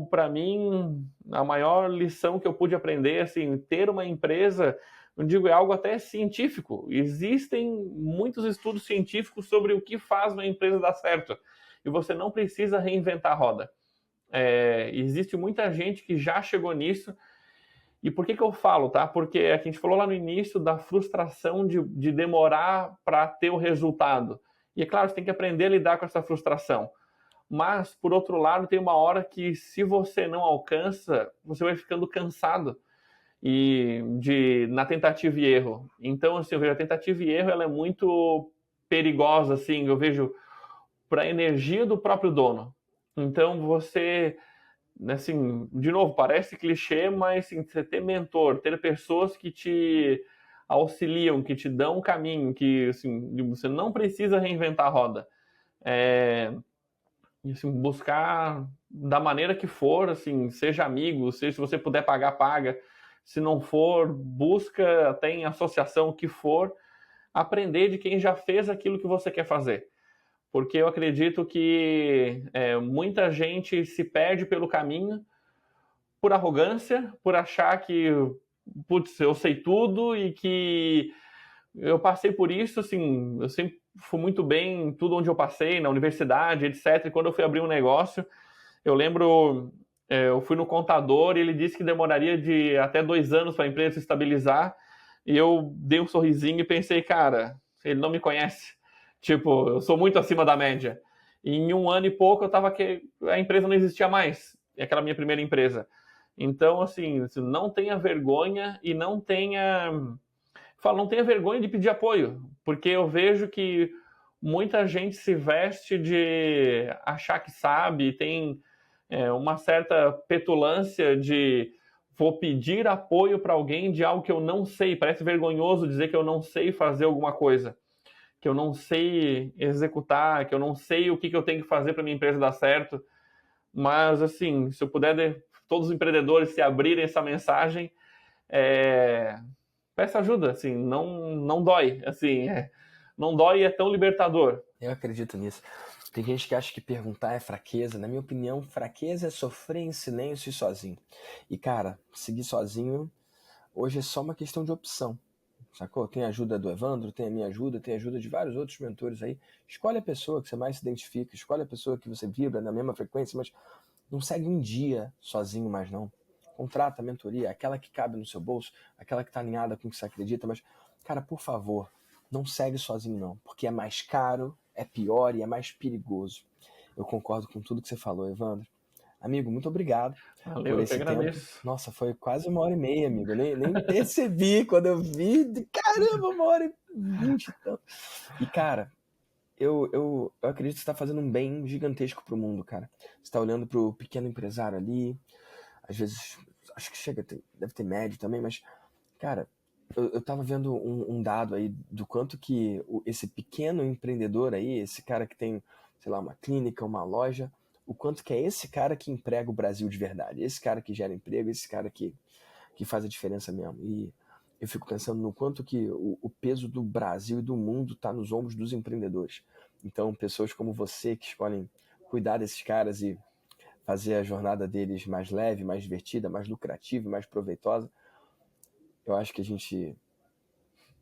Para mim, a maior lição que eu pude aprender, assim, ter uma empresa, eu digo, é algo até científico. Existem muitos estudos científicos sobre o que faz uma empresa dar certo. E você não precisa reinventar a roda. Existe muita gente que já chegou nisso E por que eu falo, tá? Porque a gente falou lá no início da frustração de demorar para ter o resultado. E é claro, você tem que aprender a lidar com essa frustração. Mas, por outro lado, tem uma hora que, se você não alcança, você vai ficando cansado na tentativa e erro. Então, assim, eu vejo a tentativa e erro, ela é muito perigosa, assim, eu vejo para a energia do próprio dono. Então, você, assim, de novo, parece clichê, mas assim, você ter mentor, ter pessoas que te auxiliam, que te dão um caminho, que assim, você não precisa reinventar a roda. E, assim, buscar da maneira que for, assim, seja amigo, seja, se você puder pagar, paga. Se não for, busca até em associação que for, aprender de quem já fez aquilo que você quer fazer. Porque eu acredito que muita gente se perde pelo caminho por arrogância, por achar que, putz, eu sei tudo e que eu passei por isso, assim, eu sempre fui muito bem em tudo onde eu passei, na universidade, etc. E quando eu fui abrir um negócio, eu lembro, eu fui no contador e ele disse que demoraria de até 2 anos para a empresa se estabilizar. E eu dei um sorrisinho e pensei, cara, ele não me conhece. Tipo, eu sou muito acima da média. E em 1 ano e pouco eu tava que a empresa não existia mais, aquela minha primeira empresa. Então, assim, não tenha vergonha e não tenha vergonha de pedir apoio, porque eu vejo que muita gente se veste de achar que sabe, tem uma certa petulância de vou pedir apoio para alguém de algo que eu não sei. Parece vergonhoso dizer que eu não sei fazer alguma coisa, que eu não sei executar, que eu não sei o que eu tenho que fazer para minha empresa dar certo. Mas, assim, se eu puder, todos os empreendedores se abrirem essa mensagem, peça ajuda, assim, não dói, assim, não dói e é tão libertador. Eu acredito nisso. Tem gente que acha que perguntar é fraqueza. Na minha opinião, fraqueza é sofrer em silêncio e sozinho. E, cara, seguir sozinho hoje é só uma questão de opção. Sacou? Tem a ajuda do Evandro, tem a minha ajuda, tem a ajuda de vários outros mentores aí. Escolhe a pessoa que você mais se identifica, escolhe a pessoa que você vibra na mesma frequência, mas não segue um dia sozinho mais não. Contrata a mentoria, aquela que cabe no seu bolso, aquela que está alinhada com o que você acredita, mas, cara, por favor, não segue sozinho não, porque é mais caro, é pior e é mais perigoso. Eu concordo com tudo que você falou, Evandro. Amigo, muito obrigado Valeu, por eu que esse tempo. agradeço. Nossa, foi quase 1h30, amigo. Eu nem percebi quando eu vi. Caramba, 1h20 e tanto. E, cara, eu acredito que você está fazendo um bem gigantesco pro mundo, cara. Você está olhando pro pequeno empresário ali. Às vezes, acho que deve ter médio também, mas, cara, eu tava vendo um dado aí do quanto que esse pequeno empreendedor aí, esse cara que tem, sei lá, uma clínica, uma loja, o quanto que é esse cara que emprega o Brasil de verdade, esse cara que gera emprego, esse cara que faz a diferença mesmo. E eu fico pensando no quanto que o peso do Brasil e do mundo está nos ombros dos empreendedores. Então, pessoas como você que escolhem cuidar desses caras e fazer a jornada deles mais leve, mais divertida, mais lucrativa, mais proveitosa, eu acho que a gente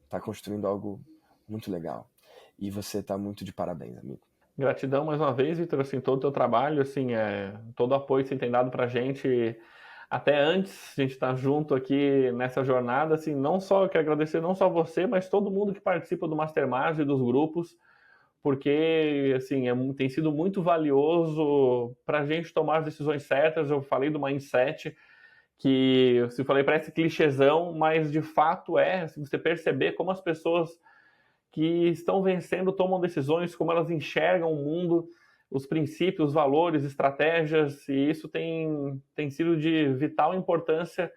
está construindo algo muito legal. E você está muito de parabéns, amigo. Gratidão mais uma vez, Vitor, assim, todo o teu trabalho, assim, todo o apoio que você tem dado pra gente, até antes de a gente estar junto aqui nessa jornada, assim, não só, quero agradecer não só você, mas todo mundo que participa do Mastermind e dos grupos, porque, assim, tem sido muito valioso pra gente tomar as decisões certas. Eu falei do mindset, que, se falei, parece clichêzão, mas de fato assim, você perceber como as pessoas que estão vencendo tomam decisões, como elas enxergam o mundo, os princípios, os valores, estratégias, e isso tem sido de vital importância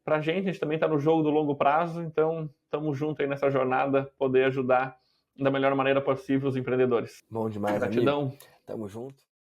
para a gente também está no jogo do longo prazo, então estamos juntos aí nessa jornada, poder ajudar da melhor maneira possível os empreendedores. Bom demais, Gratidão. amigo. Tamo junto.